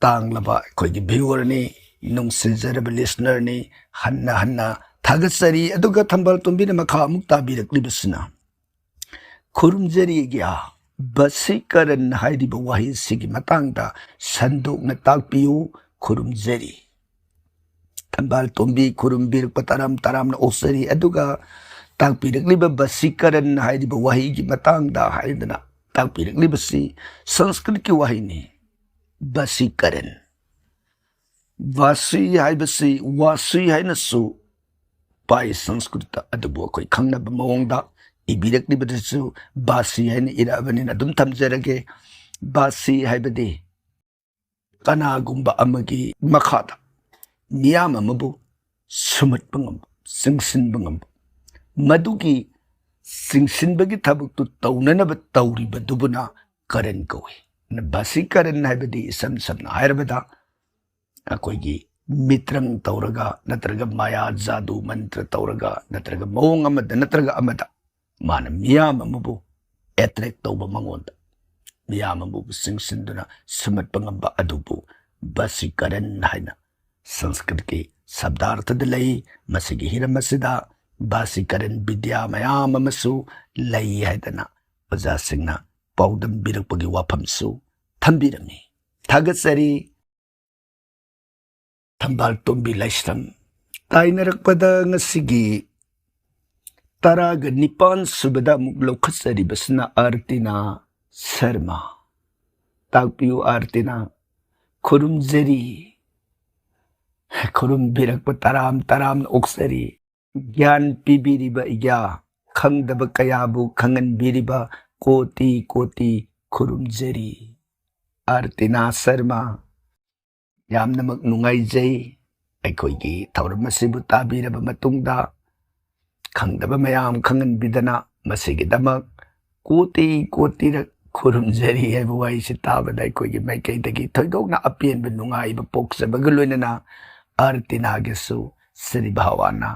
S1: ꯇꯥꯡꯂꯕ ꯑꯩꯈꯣꯏꯒꯤ ꯚꯤꯌꯨꯋꯔꯅꯤ, ꯅꯨꯡꯁꯤꯖꯔꯕ ꯂꯤꯁꯅꯔꯅꯤ, ꯍꯟꯅ ꯍꯟꯅ ꯊꯥꯒꯠꯆꯔꯤ꯫ ꯑꯗꯨꯒ ꯊꯝꯕꯥꯜ ꯇꯣꯝꯕꯤꯅ ꯃꯈꯥ ꯑꯃꯨꯛ ꯇꯥꯕꯤꯔꯛꯂꯤꯕꯁꯤꯅ ꯈꯨꯔꯨꯝꯖꯔꯤꯒ ꯕꯁꯤꯀꯔꯟ ꯍꯥꯏꯔꯤꯕ ꯋꯥꯍꯩꯁꯤꯒꯤ ꯃꯇꯥꯡꯗ ꯁꯟꯗꯣꯛꯅ ꯇꯥꯛꯄꯤꯌꯨ, ꯈꯨꯔꯨꯝꯖꯔꯤ꯫ ꯊꯝꯕꯥꯜ ꯇꯣꯝꯕꯤ, ꯈꯨꯔꯨꯝꯕꯤꯔꯛꯄ ꯇꯔꯥꯝꯅ ꯑꯣꯛꯆꯔꯤ꯫ ꯑꯗꯨꯒ ꯇꯥꯛꯄꯤꯔꯛꯂꯤꯕ ꯕꯁꯤꯀꯔꯟ ꯍꯥꯏꯔꯤꯕ ꯋꯥꯍꯩꯒꯤ ꯃꯇꯥꯡꯗ ꯍꯥꯏꯗꯅ ꯇꯥꯛꯄꯤꯔꯛꯂꯤꯕꯁꯤ ꯁꯪꯁꯀ꯭ꯔꯤꯠꯀꯤ ꯋꯥꯍꯩꯅꯤ, ꯕꯁꯤꯀꯔꯟ꯫ ꯚꯥꯁꯤ ꯍꯥꯏꯕꯁꯤ ꯋꯥꯁꯤ ꯍꯥꯏꯅꯁꯨ ꯄꯥꯏ ꯁꯪꯁꯀ꯭ꯔꯤꯠꯇ, ꯑꯗꯨꯕꯨ ꯑꯩꯈꯣꯏ ꯈꯪꯅꯕ ꯃꯑꯣꯡꯗ ꯏꯕꯤꯔꯛꯂꯤꯕꯗꯁꯨ ꯕꯥꯁꯤ ꯍꯥꯏꯅ ꯏꯔꯛꯑꯕꯅꯤꯅ ꯑꯗꯨꯝ ꯊꯝꯖꯔꯒꯦ꯫ ꯕꯥꯁꯤ ꯍꯥꯏꯕꯗꯤ ꯀꯅꯥꯒꯨꯝꯕ ꯑꯃꯒꯤ ꯃꯈꯥꯗ ꯃꯤꯌꯥꯝ ꯑꯃꯕꯨ ꯁꯨꯃꯠꯄ ꯉꯝꯕ, ꯆꯤꯡꯁꯤꯟꯕ ꯉꯝꯕ, ꯃꯗꯨꯒꯤ ꯆꯤꯡꯁꯤꯟꯕꯒꯤ ꯊꯕꯛꯇꯨ ꯇꯧꯅꯅꯕ ꯇꯧꯔꯤꯕꯗꯨꯕꯨꯅ ꯀꯔꯟ ꯀꯧꯏ꯫ ꯕꯥꯁꯤꯀꯔꯟ ꯍꯥꯏꯕꯗꯤ ꯏꯁꯝ ꯁꯝꯅ ꯍꯥꯏꯔꯕꯗ ꯑꯩꯈꯣꯏꯒꯤ ꯃꯤꯇ꯭ꯔꯪ ꯇꯧꯔꯒ ꯅꯠꯇ꯭ꯔꯒ ꯃꯥꯌꯥ ꯖꯥꯗꯨ ꯃꯟꯇ꯭ꯔ ꯇꯧꯔꯒ ꯅꯠꯇ꯭ꯔꯒ ꯃꯑꯣꯡ ꯑꯃꯗ ꯅꯠꯇ꯭ꯔꯒ ꯑꯃꯗ ꯃꯥꯅ ꯃꯤꯌꯥꯝ ꯑꯃꯕꯨ ꯑꯦꯇ꯭ꯔꯦꯛ ꯇꯧꯕ, ꯃꯉꯣꯟꯗ ꯃꯤꯌꯥꯝ ꯑꯃꯕꯨ ꯆꯤꯡꯁꯤꯟꯗꯨꯅ ꯁꯨꯃꯠꯄ ꯉꯝꯕ ꯑꯗꯨꯕꯨ ꯕꯁꯤꯀꯔꯟ ꯍꯥꯏꯅ ꯁꯪꯁꯀ꯭ꯔꯤꯠꯀꯤ ꯁꯕꯗꯥꯔꯊꯗ ꯂꯩ꯫ ꯃꯁꯤꯒꯤ ꯍꯤꯔꯝ ꯑꯁꯤꯗ ꯕꯁꯤꯀꯔꯟ ꯕꯤꯗ꯭ꯌꯥ ꯃꯌꯥꯝ ꯑꯃꯁꯨ ꯂꯩ ꯍꯥꯏꯗꯅ ꯑꯣꯖꯥꯁꯤꯡꯅ ꯄꯥꯎꯗꯝꯕꯤꯔꯛꯄꯒꯤ ꯋꯥꯐꯝꯁꯨ ꯊꯝꯕꯤꯔꯝꯃꯤ꯫ ꯊꯥꯒꯠꯆꯔꯤ ꯊꯝꯕꯥꯜ ꯇꯣꯝꯕꯤ ꯂꯥꯏꯁ꯭ꯔꯝ꯫ ꯇꯥꯏꯅꯔꯛꯄꯗ ꯉꯁꯤꯒꯤ 19 ꯁꯨꯕꯗ ꯑꯃꯨꯛ ꯂꯧꯈꯠꯆꯔꯤꯕꯁꯤꯅ ꯑꯥꯔꯇꯤꯅꯥ ꯁꯔꯃ꯫ ꯇꯥꯛꯄꯤꯌꯨ ꯑꯥꯔꯇꯤꯅꯥ, ꯈꯨꯔꯨꯝꯖꯔꯤ꯫ ꯈꯨꯔꯨꯝꯕꯤꯔꯛꯄ ꯇꯔꯥꯝꯅ ꯑꯣꯛꯆꯔꯤ꯫ ꯒ꯭ꯌꯥꯟ ꯄꯤꯕꯤꯔꯤꯕ ꯏꯒ꯭ꯌꯥ, ꯈꯪꯗꯕ ꯀꯌꯥꯕꯨ ꯈꯪꯍꯟꯕꯤꯔꯤꯕ ꯀꯣꯇꯤ ꯀꯣꯇꯤ ꯈꯨꯔꯨꯝꯖꯔꯤ꯫ ꯑꯥꯔꯇꯤꯅꯥ ꯁꯔꯃ, ꯌꯥꯝꯅꯃꯛ ꯅꯨꯡꯉꯥꯏꯖꯩ ꯑꯩꯈꯣꯏꯒꯤ ꯊꯧꯔꯝ ꯑꯁꯤꯕꯨ ꯇꯥꯕꯤꯔꯕ ꯃꯇꯨꯡꯗ ꯈꯪꯗꯕ ꯃꯌꯥꯝ ꯈꯪꯍꯟꯕꯤꯗꯅ ꯃꯁꯤꯒꯤꯗꯃꯛ ꯀꯣꯇꯤ ꯀꯣꯇꯤꯔꯛ ꯈꯨꯔꯨꯝꯖꯔꯤ ꯍꯥꯏꯕ ꯋꯥꯍꯩꯁꯤ ꯇꯥꯕꯗ ꯑꯩꯈꯣꯏꯒꯤ ꯃꯥꯏꯀꯩꯗꯒꯤ ꯊꯣꯏꯗꯣꯛꯅ ꯑꯄꯦꯟꯕ ꯅꯨꯡꯉꯥꯏꯕ ꯄꯣꯛꯆꯕꯒ ꯂꯣꯏꯅꯅ ꯑꯥꯔꯇꯤꯅꯥꯒꯤꯁꯨ ꯁ꯭ꯔꯤ ꯚꯒꯋꯥꯟꯅ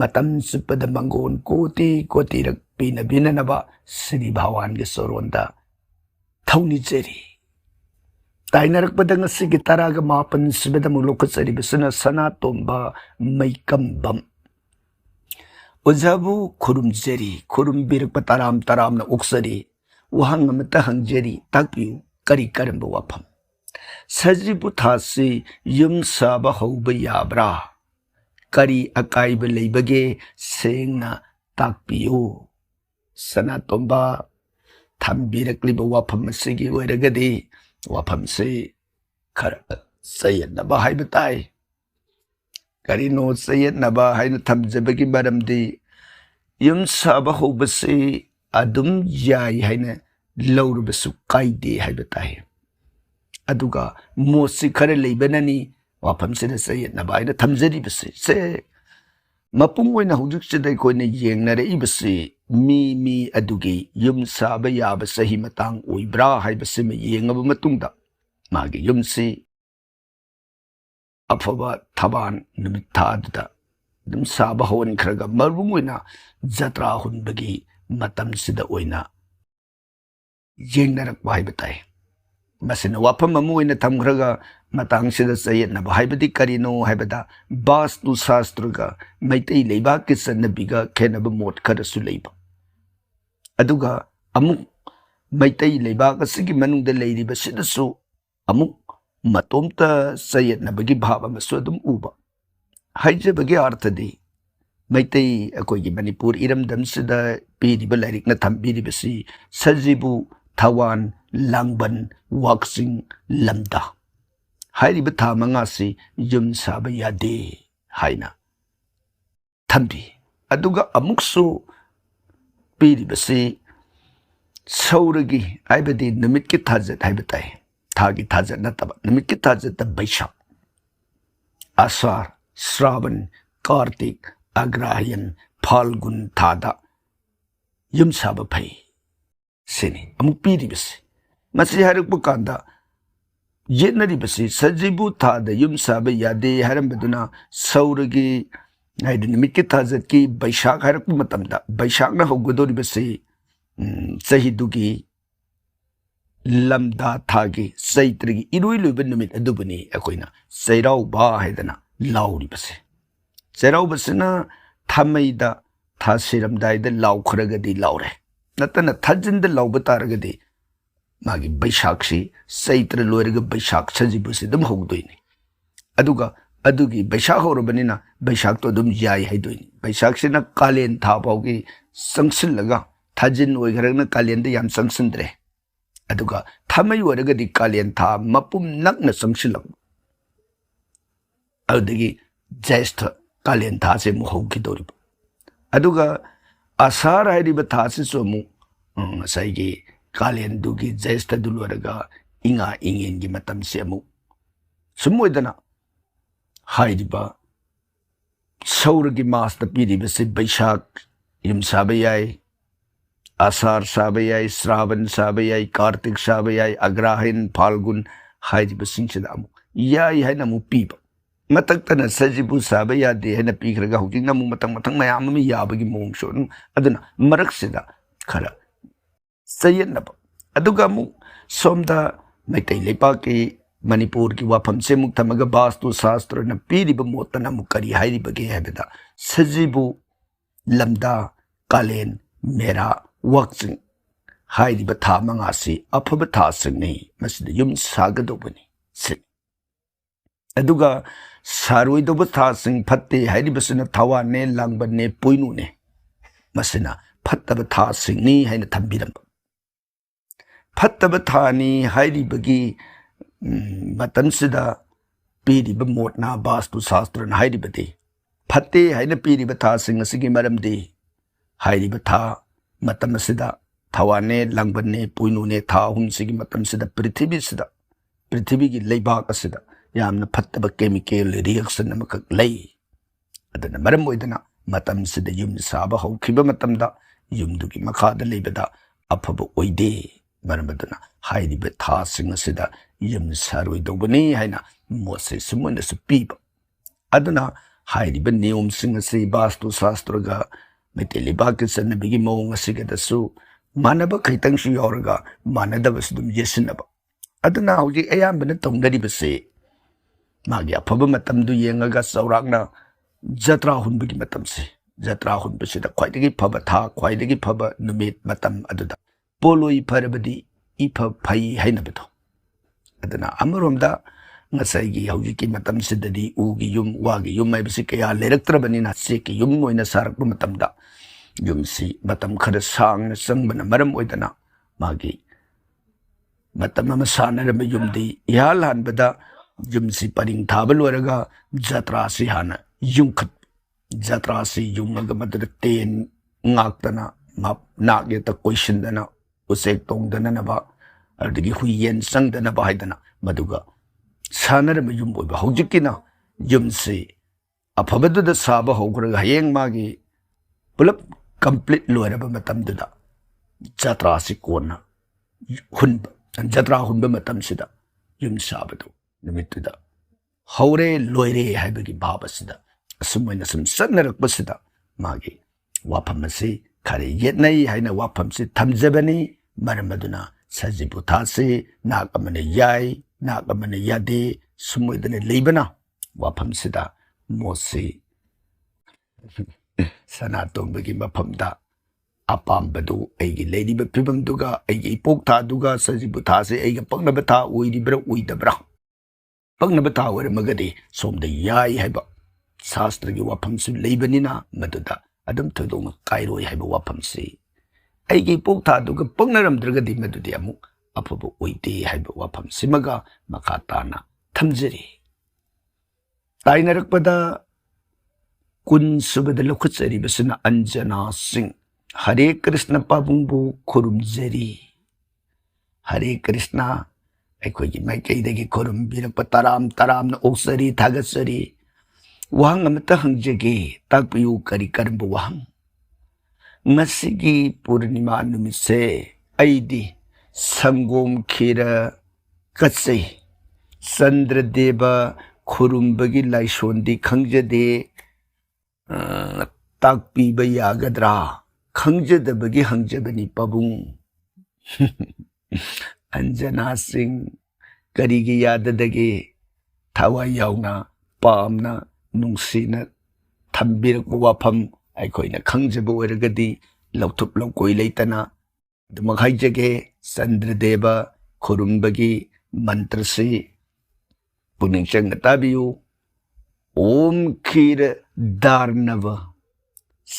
S1: ꯃꯇꯝ ꯆꯨꯞꯄꯗ ꯃꯪꯒꯣꯟ ꯀꯣꯇꯤ ꯀꯣꯇꯤꯔꯛ ꯄꯤꯅꯕꯤꯅꯅꯕ ꯁ꯭ꯔꯤ ꯚꯒꯋꯥꯟꯒꯤ ꯆꯣꯔꯣꯟꯗ ꯊꯧꯅꯤꯖꯔꯤ꯫ ꯇꯥꯏꯅꯔꯛꯄꯗ ꯉꯁꯤꯒꯤ 19 ꯁꯨꯕꯗ ꯑꯃꯨꯛ ꯂꯧꯈꯠꯆꯔꯤꯕꯁꯤꯅ ꯁꯅꯥꯇꯣꯝꯕ ꯃꯩꯀꯝꯕꯝ꯫ ꯑꯣꯖꯥꯕꯨ ꯈꯨꯔꯨꯝꯖꯔꯤ꯫ ꯈꯨꯔꯨꯝꯕꯤꯔꯛꯄ ꯇꯔꯥꯝꯅ ꯑꯣꯛꯆꯔꯤ꯫ ꯋꯥꯍꯪ ꯑꯃꯇ ꯍꯪꯖꯔꯤ, ꯇꯥꯛꯄꯤꯌꯨ ꯀꯔꯤ ꯀꯔꯝꯕ ꯋꯥꯐꯝ? ꯁꯖꯤꯕꯨ ꯊꯥꯁꯤ ꯌꯨꯝ ꯁꯥꯕ ꯍꯧꯕ ꯌꯥꯕ꯭ꯔꯥ? ꯀꯔꯤ ꯑꯀꯥꯏꯕ ꯂꯩꯕꯒꯦ ꯁꯦꯡꯅ ꯇꯥꯛꯄꯤꯌꯨ꯫ ꯁꯅꯥꯇꯣꯝꯕ ꯊꯝꯕꯤꯔꯛꯂꯤꯕ ꯋꯥꯐꯝ ꯑꯁꯤꯒꯤ ꯑꯣꯏꯔꯒꯗꯤ ꯋꯥꯐꯝꯁꯤ खर चयनबा हाइबा ताई करिनो चयनबा हाइना थमजबगी मरमदी युम साबा होबसे अदुम याई हाइना लौरबसु काइदे हाइबा ताई अदुगा मोसी खरे लेबननी वाफमसिना चयनबा हाइना थमजरिबसे से मपुंग ओइना हुजुकसिदा कोइना येंगनरे इबसे मी अदुगी युम साबा याबा सही मतंग ओइब्रा हाइबसे मे येंगबा मतुंगदा मागी युमसी अफबा थबान नुमित थादुदा दम साबा होन खरगा मरुंग ओइना जत्रा हुनबगी मतमसिदा ओइना येंगनरक हाइबताई मसिना वाफम अमु ओइना थमखरगा मतंगसिदा चयनबा हाइबदी करिनो हाइबदा वास्तु शास्त्रगा मैतै लेबा के सन्नबिगा खेनबा मोट खरसु लेबा अदुगा अमु मैतै लेबा कसिगी मनुंगदा लेरिबा सिदसु अमुक मतोमता चयनबगी भाव अमसु अदुम उबा हाइजबगी अर्थदी मैतै अकोइगी मणिपुर इरमदमसिदा पीरिबा लाइरिकना थम्बिरिबसि सजिबु थवान लांगबन वाक्सिंग लमदा हाइरिबा था मंगासि युम साबा यादे हाइना थम्बि अदुगा अमुकसु पीरिबसि सौरगी हाइबदी नुमित की थाजत हाइबताई थागी थाजत नतबा नुमित की थाजत बैशाख आषाढ़ श्रावण कार्तिक अग्रहायन फाल्गुन थादा युम साबा फै सेनी अमुक पीरिबसि मसि हारकपा कांदा येनरिबसि सजिबु थादा युम साबा यादे हारंबदुना सौरगी हाइदि नुमित की थाजत की बैशाख हारकपा मतमदा बैशाखना हौगदोरिबसि चहिदुगी लमदा थागी चैत्रगी इरुई लुइबा नुमित अदुबनी अकोइना चैराउबा हाइदना लाउरिबसि चैराउबसिना थामैदा थासिरमदाइदा लाउखरगदी लाउरे नतना थाजिंदा लाउबा तारगदी मागी बैशाखसी चैत्र लोइरगा बैशाख सजिबुसि दम हौदोइनी अदुगा अदुगी बैशाख हौरबनिना बैशाख तो दम याई हाइदोइनी बैशाखसिना कालेन था फाउगी संगसिलगा थाजिन ओइगरगना कालेनदा याम संगसिंद्रे अदुगा थामै ओइरगदी कालेन था मपुम नक्ना संगसिलग अदुगी ज्येष्ठ कालेन था से मु हौगिदोरिब अदुगा आषाढ़ हाइरिबा था से सोमु साइगी कालेन दुगी ज्येष्ठ दुलोरगा इंगा इंगेनगी मतम से अमु सुमोइदना हाइरिबा सौरगी मासता पीरिबसे बैशाख युम साबा याई आषाढ़ साबा याई श्रावण साबा याई कार्तिक साबा याई अग्रहायन फाल्गुन हाइरिबा सिंगसिदा अमु याई हाइना मु पीबा मतक्तना सजिबु साबा यादे हाइना पीखरगा हौजिंगना मु मतंग मतंग मयाम अमि याबगी मोंगसो अदुना मरकसिदा खरा चयनबा अदुगा मु सोमदा मैतै लेपाकी मणिपुर की वाफम से मुक थमगा वास्तु शास्त्र न पीरिबा मोतना मु करी हाइरिबगे हाइबदा सजिबु लमदा कालेन मेरा वाक्सिंग हाइरिबा था मंगासी अफबा था सिंगनी मसिदा युम सागदोबनी से अदुगा सारोइदोबा था सिंग फत्ते हाइरिबसना थवाने लांगबने पुइनुने मसिना फत्तबा था सिंगनी हाइना थम्बिरम फत्तबा थानी हाइरिबगी मतमसिदा पीरिबा मोटना वास्तु शास्त्र हाइरिबदे फत्ते हाइना पीरिबा था सिंग असिगी मरमदे हाइरिबा था मतमसिदा थवाने लांगबने पुइनुने था हुनसिगी मतमसिदा पृथ्वी की लेबाक असिदा यामना फत्तबा केमिकल रिएक्शन अमखक लई अदना मरम ओइदना मतमसिदा युम साबा हौखिबा मतमदा युमदुगी मखादा लेबदा अफबा ओइदे मरमदना हाइरिबा था सिंग असिदा युम सारोइदोबनी हाइना मोसे सुमनसु पीबा अदना हाइरिबा नियम सिंग असि वास्तु शास्त्रगा मैतेलिबा के सन्नबिगी मौंग असिगदसु मानबा खैतंगसु यावरगा मानदबसु दुम येसिनबा अदना हौजि अयाम्बना तौंदरिबसे मागी अफबा मतमदु येंगगा चौराकना जत्रा हुनबगी मतमसे जत्रा हुनबसिदा ख्वाइदगी फबा था ख्वाइदगी फबा नुमित मतम अदुदा पोलोई फरबदी if Fai हाइनबदो adana amaromda ngasai gi hauji matam sidadi ugi yum wagi yum mai bisi kaya leraktrabanina se ki yum moina sarak matamda yum si matam khada sang na sang bana maram oidana magi matam ama sana rama yum di yalan bada yum si paring thabal waraga jatra si hana yum khat jatra si yum aga madra ten ngaktana map nak ya ta question dana usek tong dana na ba adigi huyen sang dana ba haidana maduga sanarama yum oiba hojikina yum si afabadda saba hoguraga hayeng magi pulap complete loiraba matamduda jatra si kona hunba jatra hunba matam sida yum sabadu numituda haure loire haibagi baba sida asumwaina sum sannarakba sida magi wapamasi khare yetnai haina wapamsi thamjabani maramaduna sajibu thase nakamane yai nakamane yade sumoidane leibana wapamsida mosi sanatongbagi mapamda apambadu aigi leidiba pibamduga aigi ipoktaduga sajibu thase aiga pangnaba tha oidibra oidabra pangnaba tha oiramagadi somda yai haiba शास्त्र की वाफम से लेबनिना मदुदा अदम थोदोंग काइरोय हाइबा वाफम से आइगे पोक्था दुगा पंगनरमद्रगदि मदुदि अमु अफबो ओइदे हाइबा वाफम सिमगा मखाताना थमजरी ताइनरकपदा कुन सुबद लखुचरी बसना अंजना सिंह हरे कृष्ण पाबुंबु खुरुमजरी हरे कृष्ण अखोगी माइकैदगी खुरुम बिरक तराम तराम न ओसरी थागसरी wahang amata hangjage takpiyu kari karambu wahang ngasigi purnima numise aidi sangom khira katsai Sandradeva khurumbagi laishondi khangjade takpiba yagadra khangjadabagi hangjabani pabung Anjana Singh karigi yadadage thawai yauna pamna nungsina thambirak wafam aikoina khangjaba oiragadi lautup laukoi leitana dumakhai jage Sandradeva khurumbagi mantrasi puning chang tabiyu om khira darnava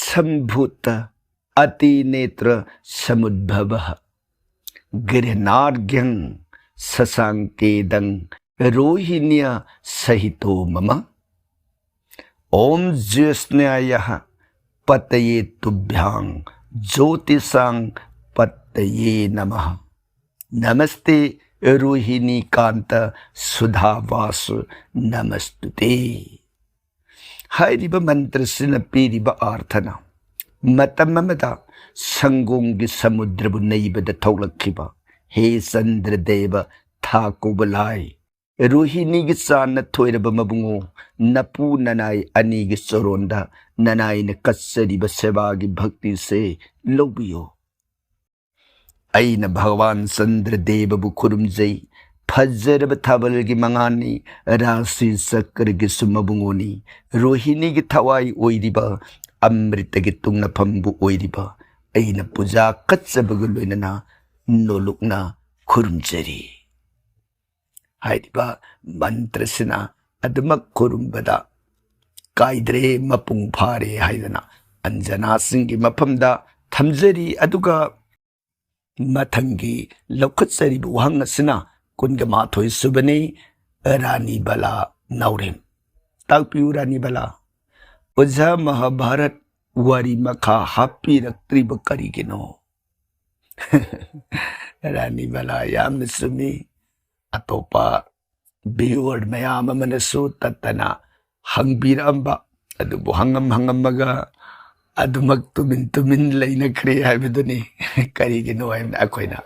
S1: sambhuta ati netra samudbhava girhnargyang sasankedang rohinya sahito mama Om Jyosnayah Pataye Tubhyang Jyotisang Pataye Namaha Namaste Rohini Kanta Sudhavasu Namastute Hairiba mantrasina piriba arthana Matamamada Sangongi Samudrabu Naibada Tolakhiba He Sandradeva Thakubalai Rohini gisana thoiraba mabungo napu nanai ani gi soronda nanai ne kassari baseba gi bhakti se lobiyo aina bhagwan Sandradeva bu khurumjai phajjaraba thabal gi mangani rasi sakar gi sumabungoni Rohini gi thawai oiriba amrita gi tungna phambu oiriba aina puja katsabagu loinana nolokna khurumjari Hairiba mantrasina adumak kurumbada kaidre mapung phare haidana Anjana Singh gi maphamda thamjari aduga mathangi lokhutsari buhang asina kunga mathoi subani Rani Bala Naurem takpiu Rani Bala Uja Mahabharat wari makha happy raktriba karigino Rani Bala yam sumi Atopa viewer mayam amanasu tatana hangbiramba adubu hangamaga adumag tumin laina kre haibaduni karigino haibna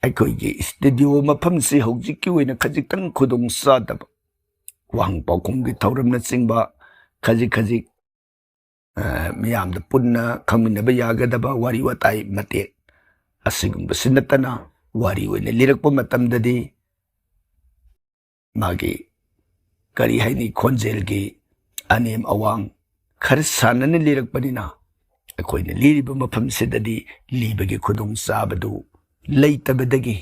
S1: akoigi studio maphamsi hojikki oina khajiktan khudong sadaba wang paukunggi thauramna chingba khajik miyamda punna khangminaba yagadaba wari watai mate asigumba sinatana wari oina lirakpa matamdadi Magi kari haini khonjel gi anem awang khar sanana lirak panina akoina liriba mafam sidadi libagi khudong sabadu leitabadagi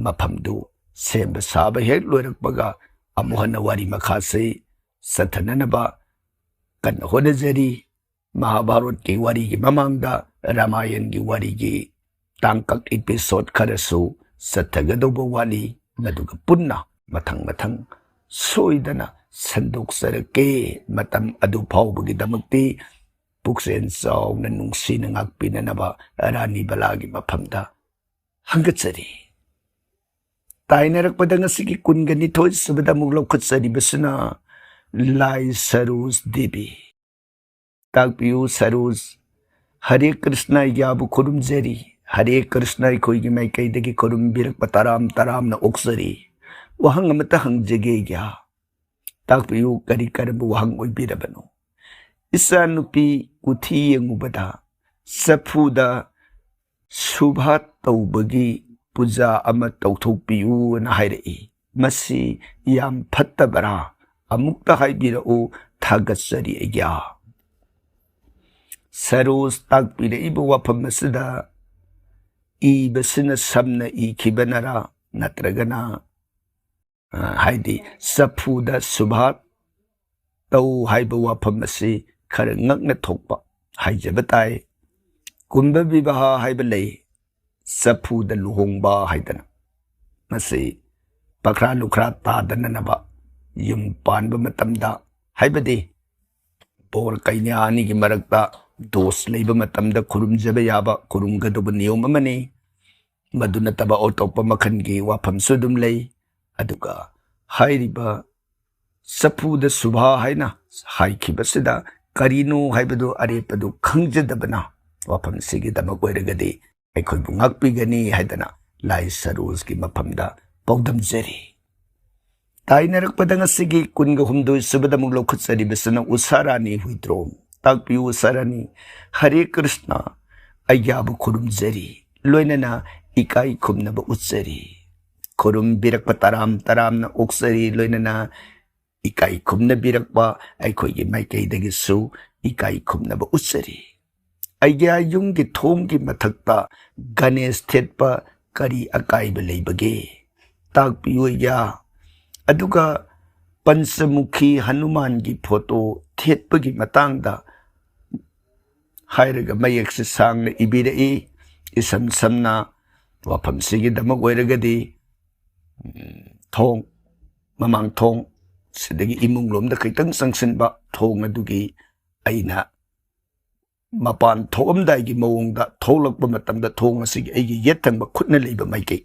S1: mafamdu ꯁꯦꯝꯕ ꯁꯥꯕ ꯍꯦꯛ ꯂꯣꯏꯔꯛꯄꯒ ꯑꯃꯨꯛ ꯍꯟꯅ ꯋꯥꯔꯤ ꯃꯈꯥꯁꯤ ꯆꯠꯊꯅꯅꯕ ꯀꯟꯅ ꯍꯣꯠꯅꯖꯔꯤ꯫ ꯃꯍꯥꯚꯥꯔꯠꯀꯤ ꯋꯥꯔꯤꯒꯤ ꯃꯃꯥꯡꯗ ꯔꯥꯃꯥꯌꯟꯒꯤ ꯋꯥꯔꯤꯒꯤ ꯇꯥꯡꯀꯛ ꯏꯄꯤꯁꯣꯗ ꯈꯔꯁꯨ ꯆꯠꯊꯒꯗꯧꯕ ꯋꯥꯠꯂꯤ, ꯃꯗꯨꯒ ꯄꯨꯟꯅ ꯃꯊꯪ ꯁꯣꯏꯗꯅ ꯁꯟꯗꯣꯛꯆꯔꯛꯀꯦ꯫ ꯃꯇꯝ ꯑꯗꯨ ꯐꯥꯎꯕꯒꯤꯗꯃꯛꯇꯤ ꯄꯨꯛꯆꯦꯜ ꯆꯥꯎꯅ ꯅꯨꯡꯁꯤꯅ ꯉꯥꯛꯄꯤꯅꯅꯕ ꯔꯥꯅꯤ ꯕꯂꯥꯒꯤ ꯃꯐꯝꯗ ꯍꯪꯒꯠꯆꯔꯤ꯫ ꯇꯥꯏꯅꯔꯛꯄꯗ ꯉꯁꯤꯒꯤ 22 ꯁꯨꯕꯗ ꯑꯃꯨꯛ ꯂꯧꯈꯠꯆꯔꯤꯕꯁꯤꯅ ꯂꯥꯏ ꯁꯔꯣꯖ ꯗꯦꯕꯤ꯫ ꯇꯥꯛꯄꯤꯌꯨ ꯁꯔꯣꯖ, ꯍꯔꯦ ꯀ꯭ꯔꯤꯁꯅ ꯑꯩꯒ꯭ꯌꯥꯕꯨ ꯈꯨꯔꯨꯝꯖꯔꯤ꯫ ꯍꯔꯦ ꯀ꯭ꯔꯤꯁꯅ ꯑꯩꯈꯣꯏꯒꯤ ꯃꯥꯏꯀꯩꯗꯒꯤ ꯈꯨꯔꯨꯝꯕꯤꯔꯛꯄ ꯇꯔꯥꯝꯅ ꯑꯣꯛꯆꯔꯤ꯫ ꯋꯥꯍꯪ ꯑꯃꯇ ꯍꯪꯖꯒꯦ ꯑꯩꯒ꯭ꯌꯥ꯫ ꯇꯥꯛꯄꯤꯌꯨ ꯀꯔꯝꯕ ꯋꯥꯍꯪ ꯑꯣꯏꯕꯤꯔꯕꯅꯣ? ꯏꯆꯥ ꯅꯨꯄꯤ ꯀꯨꯊꯤ ꯌꯦꯡꯉꯨꯕꯗ ꯆꯐꯨꯗ ꯁꯨꯚꯥ ꯇꯧꯕꯒꯤ ꯄꯨꯖꯥ ꯑꯃ ꯇꯧꯊꯣꯛꯄꯤꯌꯨꯅ ꯍꯥꯏꯔꯛꯏ꯫ ꯃꯁꯤ ꯌꯥꯝ ꯐꯠꯇꯕꯔꯥ? ꯑꯃꯨꯛꯇ ꯍꯥꯏꯕꯤꯔꯛꯎ, ꯊꯥꯒꯠꯆꯔꯤ ꯑꯩꯒ꯭ꯌꯥ꯫ ꯁꯔꯣꯖ, ꯇꯥꯛꯄꯤꯔꯛꯏꯕ ꯋꯥꯐꯝ ꯑꯁꯤꯗ ꯏꯕꯁꯤꯅ ꯁꯝꯅ ꯏꯈꯤꯕꯅꯔꯥ ꯅꯠꯇ꯭ꯔꯒꯅ ꯍꯥꯏꯗꯤ ꯆꯐꯨꯗ ꯁꯨꯚꯥ ꯇꯧ ꯍꯥꯏꯕ ꯋꯥꯐꯝ ꯑꯁꯤ ꯈꯔ ꯉꯛꯅ ꯊꯣꯛꯄ ꯍꯥꯏꯖꯕ ꯇꯥꯏ꯫ ꯀꯨꯝꯚ ꯕꯤꯚꯥꯍ ꯍꯥꯏꯕ ꯂꯩ, ꯆꯐꯨꯗ ꯂꯨꯍꯣꯡꯕ ꯍꯥꯏꯗꯅ꯫ ꯃꯁꯤ ꯄꯈ꯭ꯔꯥ ꯂꯨꯈ꯭ꯔꯥ ꯇꯥꯗꯅꯅꯕ ꯌꯨꯝ ꯄꯥꯟꯕ ꯃꯇꯝꯗ, ꯍꯥꯏꯕꯗꯤ ꯕꯣꯔ ꯀꯩꯅꯥ ꯑꯅꯤꯒꯤ ꯃꯔꯛꯇ ꯗꯣꯁ ꯂꯩꯕ ꯃꯇꯝꯗ ꯈꯨꯔꯨꯝꯖꯕ ꯌꯥꯕ ꯈꯨꯔꯨꯝꯒꯗꯧꯕ ꯅꯤꯌꯣꯝ ꯑꯃꯅꯤ꯫ ꯃꯗꯨ ꯅꯠꯇꯕ ꯑꯇꯣꯞꯄ ꯃꯈꯜꯒꯤ ꯋꯥꯐꯝꯁꯨ ꯑꯗꯨꯝ ꯂꯩ꯫ ꯑꯗꯨꯒ ꯍꯥꯏꯔꯤꯕ ꯆꯐꯨꯗ ꯁꯨꯚꯥ ꯍꯥꯏꯅ ꯍꯥꯏꯈꯤꯕꯁꯤꯗ ꯀꯔꯤꯅꯣ ꯍꯥꯏꯕꯗꯨ ꯑꯔꯦꯞꯄꯗꯨ ꯈꯪꯖꯗꯕꯅ ꯋꯥꯐꯝꯁꯤꯒꯤꯗꯃꯛ ꯑꯣꯏꯔꯒꯗꯤ ꯑꯩꯈꯣꯏꯕꯨ ꯉꯥꯛꯄꯤꯒꯅꯤ ꯍꯥꯏꯗꯅ ꯂꯥꯏ ꯁꯔꯣꯖꯒꯤ ꯃꯐꯝꯗ ꯄꯥꯎꯗꯝꯖꯔꯤ꯫ ꯇꯥꯏꯅꯔꯛꯄꯗ ꯉꯁꯤꯒꯤ 23 ꯁꯨꯕꯗ ꯑꯃꯨꯛ ꯂꯧꯈꯠꯆꯔꯤꯕꯁꯤꯅ ꯎꯁꯥꯔꯥꯅꯤ ꯍꯨꯏꯗ꯭ꯔꯣꯝ꯫ ꯇꯥꯛꯄꯤꯌꯨ ꯎꯁꯥꯔꯥꯅꯤ, ꯍꯔꯦ ꯀ꯭ꯔꯤꯁꯅ ꯑꯩꯒ꯭ꯌꯥꯕꯨ ꯈꯨꯔꯨꯝꯖꯔꯤ, ꯂꯣꯏꯅꯅ ꯏꯀꯥꯏ ꯈꯨꯝꯅꯕ ꯎꯠꯆꯔꯤ꯫ ꯈꯨꯔꯨꯝꯕꯤꯔꯛꯄ ꯇꯔꯥꯝꯅ ꯑꯣꯛꯆꯔꯤ, ꯂꯣꯏꯅꯅ ꯏꯀꯥꯏ ꯈꯨꯝꯅꯕꯤꯔꯛꯄ ꯑꯩꯈꯣꯏꯒꯤ ꯃꯥꯏꯀꯩꯗꯒꯤꯁꯨ ꯏꯀꯥꯏ ꯈꯨꯝꯅꯕ ꯎꯠꯆꯔꯤ꯫ ꯑꯩꯒ꯭ꯌꯥ, ꯌꯨꯝꯒꯤ ꯊꯣꯡꯒꯤ ꯃꯊꯛꯇ ꯒꯅꯦꯁ ꯊꯦꯠꯄ ꯀꯔꯤ ꯑꯀꯥꯏꯕ ꯂꯩꯕꯒꯦ? ꯇꯥꯛꯄꯤꯌꯨ ꯑꯩꯒ꯭ꯌꯥ꯫ ꯑꯗꯨꯒ ꯄꯟꯆꯃꯨꯈꯤ ꯍꯅꯨꯃꯥꯟꯒꯤ ꯐꯣꯇꯣ ꯊꯦꯠꯄꯒꯤ ꯃꯇꯥꯡꯗ ꯍꯥꯏꯔꯒ ꯃꯌꯦꯛꯁꯦ ꯁꯥꯡꯅ ꯏꯕꯤꯔꯛꯏ꯫ ꯏꯁꯝ ꯁꯝꯅ ꯋꯥꯐꯝꯁꯤꯒꯤꯗꯃꯛ ꯑꯣꯏꯔꯒꯗꯤ ꯊꯣꯡ, ꯃꯃꯥꯡ ꯊꯣꯡ ꯁꯤꯗꯒꯤ ꯏꯃꯨꯡ ꯂꯣꯝꯗ ꯈꯤꯇꯪ ꯆꯪꯁꯤꯟꯕ ꯊꯣꯡ ꯑꯗꯨꯒꯤ ꯑꯩꯅ ꯃꯄꯥꯟ ꯊꯣꯛꯑꯝꯗꯥꯏꯒꯤ ꯃꯑꯣꯡꯗ ꯊꯣꯛꯂꯛꯄ ꯃꯇꯝꯗ ꯊꯣꯡ ꯑꯁꯤꯒꯤ ꯑꯩꯒꯤ ꯌꯦꯠ ꯊꯪꯕ ꯈꯨꯠꯅ ꯂꯩꯕ ꯃꯥꯏꯀꯩ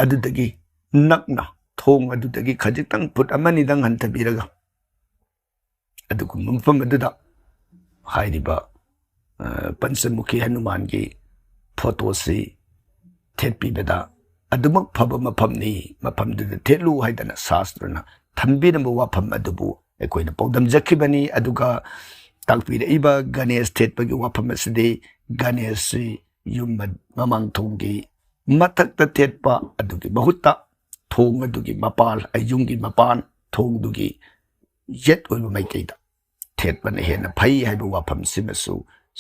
S1: ꯑꯗꯨꯗꯒꯤ ꯅꯛꯅ ꯊꯣꯡ ꯑꯗꯨꯗꯒꯤ ꯈꯖꯤꯛꯇꯪ ꯐꯨꯠ ꯑꯃꯅꯤꯗꯪ ꯍꯟꯊꯕꯤꯔꯒ ꯑꯗꯨꯒꯨꯝꯕ ꯃꯐꯝ ꯑꯗꯨꯗ ꯍꯥꯏꯔꯤꯕ ꯄꯟꯆꯃꯨꯈꯤ ꯍꯅꯨꯃꯥꯟꯒꯤ ꯐꯣꯇꯣꯁꯤ ꯊꯦꯠꯄꯤꯕꯗ ꯑꯗꯨꯃꯛ ꯐꯕ ꯃꯐꯝꯅꯤ, ꯃꯐꯝꯗꯨꯗ ꯊꯦꯠꯂꯨ ꯍꯥꯏꯗꯅ ꯁꯥꯁꯇ꯭ꯔꯅ ꯊꯝꯕꯤꯔꯝꯕ ꯋꯥꯐꯝ ꯑꯗꯨꯕꯨ ꯑꯩꯈꯣꯏꯅ ꯄꯥꯎꯗꯝꯖꯈꯤꯕꯅꯤ꯫ ꯑꯗꯨꯒ ꯇꯥꯛꯄꯤꯔꯛꯏꯕ ꯒꯅꯦꯁ ꯊꯦꯠꯄꯒꯤ ꯋꯥꯐꯝ ꯑꯁꯤꯗꯤ ꯒꯅꯦꯁꯁꯤ ꯌꯨꯝ ꯃꯃꯥꯡꯊꯣꯡꯒꯤ ꯃꯊꯛꯇ ꯊꯦꯠꯄ ꯑꯗꯨꯒꯤ ꯃꯍꯨꯠꯇ ꯊꯣꯡ ꯑꯗꯨꯒꯤ ꯃꯄꯥꯟ, ꯌꯨꯝꯒꯤ ꯃꯄꯥꯟ ꯊꯣꯡꯗꯨꯒꯤ ꯌꯦꯠ ꯑꯣꯏꯕ ꯃꯥꯏꯀꯩꯗ ꯊꯦꯠꯄꯅ ꯍꯦꯟꯅ ꯐꯩ ꯍꯥꯏꯕ ꯋꯥꯐꯝꯁꯤꯃꯁꯨ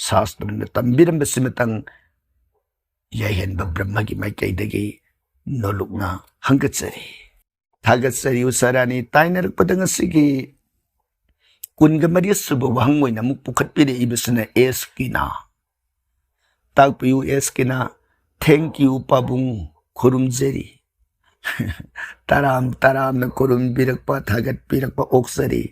S1: ꯁꯥꯁꯇ꯭ꯔꯅ ꯇꯝꯕꯤꯔꯝꯕꯁꯤꯃꯇꯪ ꯌꯥꯏꯍꯟꯕ ꯕ꯭ꯔꯍ꯭ꯃꯒꯤ ꯃꯥꯏꯀꯩꯗꯒꯤ ꯅꯣꯂꯨꯛꯅ ꯍꯪꯒꯠꯆꯔꯤ꯫ ꯊꯥꯒꯠꯆꯔꯤ ꯎꯁꯥꯔꯥꯅꯤ꯫ ꯇꯥꯏꯅꯔꯛꯄꯗ ꯉꯁꯤꯒꯤ 24 ꯁꯨꯕ ꯋꯥꯍꯪ ꯑꯣꯏꯅ ꯑꯃꯨꯛ ꯄꯨꯈꯠꯄꯤꯔꯛꯏꯕꯁꯤꯅ ꯑꯦꯁꯀꯤꯅ꯫ ꯇꯥꯛꯄꯤꯌꯨ ꯑꯦꯁꯀꯤꯅ, ꯊꯦꯡꯛ ꯌꯨ ꯄꯥꯕꯨꯡ, ꯈꯨꯔꯨꯝꯖꯔꯤ꯫ ꯇꯔꯥꯝꯅ ꯈꯨꯔꯨꯝꯕꯤꯔꯛꯄ, ꯊꯥꯒꯠꯄꯤꯔꯛꯄ ꯑꯣꯛꯆꯔꯤ꯫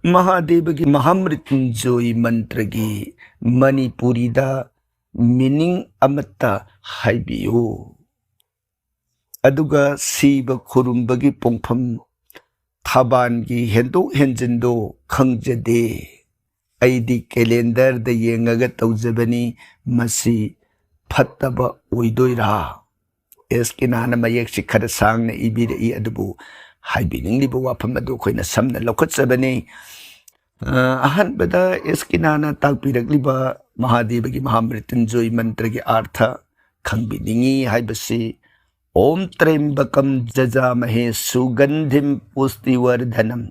S1: ꯃꯍꯥꯗꯦꯕꯒꯤ ꯃꯍꯥꯃ꯭ꯔꯤꯇꯨꯟꯖꯣꯏ ꯃꯟꯇ꯭ꯔꯒꯤ ꯃꯅꯤꯄꯨꯔꯤꯗ ꯃꯤꯅꯤꯡ ꯑꯃꯠꯇ ꯍꯥꯏꯕꯤꯌꯨ꯫ ꯑꯗꯨꯒ ꯁꯤꯕ ꯈꯨꯔꯨꯝꯕꯒꯤ ꯄꯣꯡꯐꯝ ꯊꯥꯕꯥꯟꯒꯤ ꯍꯦꯟꯗꯣꯛ ꯍꯦꯟꯖꯤꯟꯗꯣ ꯈꯪꯖꯗꯦ, ꯑꯩꯗꯤ ꯀꯦꯂꯦꯟꯗꯔꯗ ꯌꯦꯡꯉꯒ ꯇꯧꯖꯕꯅꯤ, ꯃꯁꯤ ꯐꯠꯇꯕ ꯑꯣꯏꯗꯣꯏꯔꯥ? ꯑꯦꯁꯀꯤꯅꯥꯅ ꯃꯌꯦꯛꯁꯤ ꯈꯔ ꯁꯥꯡꯅ ꯏꯕꯤꯔꯛꯏ, ꯑꯗꯨꯕꯨ ꯍꯥꯏꯕꯤꯅꯤꯡꯂꯤꯕ ꯋꯥꯐꯝ ꯑꯗꯨ ꯑꯩꯈꯣꯏꯅ ꯁꯝꯅ ꯂꯧꯈꯠꯆꯕꯅꯤ꯫ ꯑꯍꯥꯟꯕꯗ ꯑꯦꯁꯀꯤꯅꯥꯅ ꯇꯥꯛꯄꯤꯔꯛꯂꯤꯕ ꯃꯍꯥꯗꯦꯕꯒꯤ ꯃꯍꯥꯃ꯭ꯔꯤꯇꯨꯟꯖꯣꯏ ꯃꯟꯇ꯭ꯔꯒꯤ ꯑꯥꯔꯊ ꯈꯪꯕꯤꯅꯤꯡꯉꯤ ꯍꯥꯏꯕꯁꯤ ओम त्र्यंबकम जजामहे सुगंधिम पुष्टिवर्धनम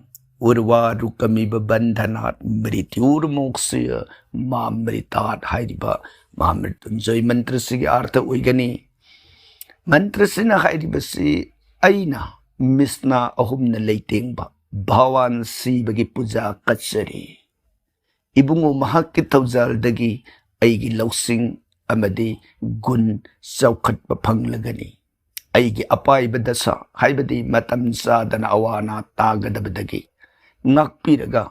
S1: उर्वारुकमिव बंधनात् मृत्युर्मोक्षय मामृतात् हाइरिबा महामृत्युंजय मंत्र से अर्थ ओइगनी। मंत्र से हाइरिबसी ꯑꯩꯅ ꯃꯤꯁꯅꯥ ꯑꯍꯨꯝꯅ ꯂꯩꯇꯦꯡꯕ ꯚꯥꯋꯥꯟ ꯁꯤꯕꯒꯤ ꯄꯨꯖꯥ ꯀꯠꯆꯔꯤ ꯏꯕꯨꯡꯉꯣ ꯃꯍꯥꯛꯀꯤ ꯊꯧꯖꯥꯜꯗꯒꯤ ꯑꯩꯒꯤ ꯂꯧꯁꯤꯡ ꯑꯃꯗꯤ ꯒꯨꯟ ꯆꯥꯎꯈꯠꯄ ꯐꯪꯂꯒꯅꯤ ꯑꯩꯒꯤ ꯑꯄꯥꯏꯕ ꯗꯁꯥ ꯍꯥꯏꯕꯗꯤ ꯃꯇꯝ ꯆꯥꯗꯅ ꯑꯋꯥ ꯑꯅꯥ ꯇꯥꯒꯗꯕꯗꯒꯤ ꯉꯥꯛꯄꯤꯔꯒ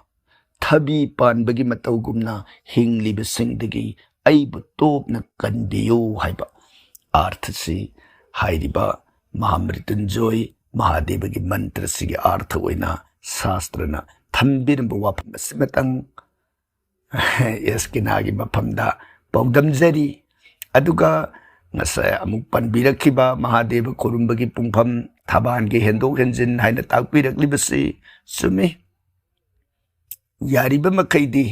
S1: ꯊꯕꯤ ꯄꯥꯟꯕꯒꯤ ꯃꯇꯧꯒꯨꯝꯅ ꯍꯤꯡꯂꯤꯕꯁꯤꯡꯗꯒꯤ ꯑꯩꯕꯨ ꯇꯣꯞꯅ ꯀꯟꯕꯤꯌꯨ ꯍꯥꯏꯕ ꯑꯥꯔꯊꯁꯤ ꯍꯥꯏꯔꯤꯕ ꯃꯍꯥꯃ꯭ꯔꯤꯇꯨꯟꯖꯣꯏ ꯃꯍꯥꯗꯦꯕꯒꯤ ꯃꯟꯇ꯭ꯔꯁꯤꯒꯤ ꯑꯥꯔꯊ ꯑꯣꯏꯅ ꯁꯥꯁꯇ꯭ꯔꯅ ꯊꯝꯕꯤꯔꯝꯕ ꯋꯥꯐꯝ ꯑꯁꯤꯃꯇꯪ ꯑꯦꯁꯀꯤꯅꯥꯒꯤ ꯃꯐꯝꯗ ꯄꯥꯎꯗꯝꯖꯔꯤ ꯑꯗꯨꯒ ꯉꯁꯥꯏ ꯑꯃꯨꯛ ꯄꯟꯕꯤꯔꯛꯈꯤꯕ ꯃꯍꯥꯗꯦꯕ ꯈꯨꯔꯨꯝꯕꯒꯤ ꯄꯨꯡꯐꯝ ꯊꯕꯥꯟꯒꯤ ꯍꯦꯟꯗꯣꯛ ꯍꯦꯟꯖꯤꯟ ꯍꯥꯏꯅ ꯇꯥꯛꯄꯤꯔꯛꯂꯤꯕꯁꯤ ꯆꯨꯝꯃꯤ ꯌꯥꯔꯤꯕ ꯃꯈꯩꯗꯤ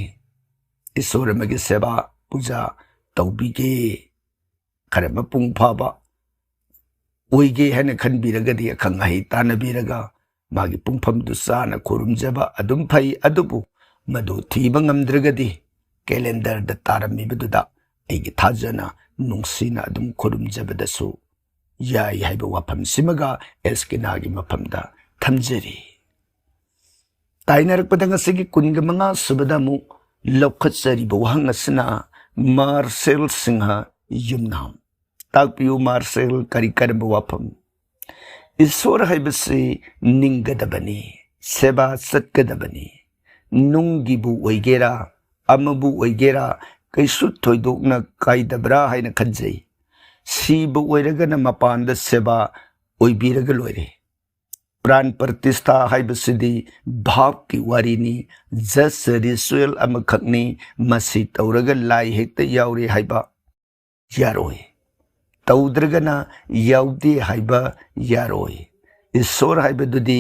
S1: ꯏꯁꯣꯔ ꯑꯃꯒꯤ ꯁꯦꯕꯥ ꯄꯨꯖꯥ ꯇꯧꯕꯤꯒꯦ ꯈꯔ ꯃꯄꯨꯡ ꯐꯥꯕ ꯑꯣꯏꯒꯦ ꯍꯥꯏꯅ ꯈꯟꯕꯤꯔꯒꯗꯤ ꯑꯈꯪ ꯑꯍꯩ ꯇꯥꯟꯅꯕꯤꯔꯒ ꯃꯥꯒꯤ ꯄꯨꯡꯐꯝꯗꯨ ꯆꯥꯅ ꯈꯨꯔꯨꯝꯖꯕ ꯑꯗꯨꯝ ꯐꯩ ꯑꯗꯨꯕꯨ ꯃꯗꯨ ꯊꯤꯕ ꯉꯝꯗ꯭ꯔꯒꯗꯤ ꯀꯦꯂꯦꯟꯗꯔꯗ ꯇꯥꯔꯝꯃꯤꯕꯗꯨꯗ ꯑꯩꯒꯤ ꯊꯥꯖꯅ ꯅꯨꯡꯁꯤꯅ ꯑꯗꯨꯝ ꯈꯨꯔꯨꯝꯖꯕꯗꯁꯨ ꯌꯥꯏ ꯍꯥꯏꯕ ꯋꯥꯐꯝꯁꯤꯃꯒ ꯑꯦꯁꯀꯤꯅꯥꯒꯤ ꯃꯐꯝꯗ ꯊꯝꯖꯔꯤ ꯇꯥꯏꯅꯔꯛꯄꯗ ꯉꯁꯤꯒꯤ 25 ꯁꯨꯕꯗ ꯑꯃꯨꯛ ꯂꯧꯈꯠꯆꯔꯤꯕ ꯋꯥꯍꯪ ꯑꯁꯤꯅ ꯃꯥꯔꯁꯦꯜ ꯁꯤꯡꯍ ꯌꯨꯝꯅꯥꯝ ꯇꯥꯛꯄꯤꯌꯨ ꯃꯥꯔꯁꯦꯜ ꯀꯔꯤ ꯀꯔꯝꯕ ꯋꯥꯐꯝ ꯏꯁꯣꯔ ꯍꯥꯏꯕꯁꯤ ꯅꯤꯡꯒꯗꯕꯅꯤ ꯁꯦꯕꯥ ꯆꯠꯀꯗꯕꯅꯤ ꯅꯨꯡꯒꯤꯕꯨ ꯑꯣꯏꯒꯦꯔꯥ ꯑꯃꯕꯨ ꯑꯣꯏꯒꯦꯔꯥ ꯀꯩꯁꯨ ꯊꯣꯏꯗꯣꯛꯅ ꯀꯥꯏꯗꯕ꯭ꯔꯥ ꯍꯥꯏꯅ ꯈꯟꯖꯩ ꯁꯤꯕ ꯑꯣꯏꯔꯒꯅ ꯃꯄꯥꯟꯗ ꯁꯦꯕꯥ ꯑꯣꯏꯕꯤꯔꯒ ꯂꯣꯏꯔꯦ ꯄ꯭ꯔꯥꯟ ꯄ꯭ꯔꯇꯤꯁꯊꯥ ꯍꯥꯏꯕꯁꯤꯗꯤ ꯚꯥꯞꯀꯤ ꯋꯥꯔꯤꯅꯤ ꯖꯁ ꯔꯤꯆꯨꯑꯦꯜ ꯑꯃꯈꯛꯅꯤ ꯃꯁꯤ ꯇꯧꯔꯒ ꯂꯥꯏ ꯍꯦꯛꯇ ꯌꯥꯎꯔꯦ ꯍꯥꯏꯕ ꯌꯥꯔꯣꯏ ꯇꯧꯗ꯭ꯔꯒꯅ ꯌꯥꯎꯗꯦ ꯍꯥꯏꯕ ꯌꯥꯔꯣꯏ ꯏꯁꯣꯔ ꯍꯥꯏꯕꯗꯨꯗꯤ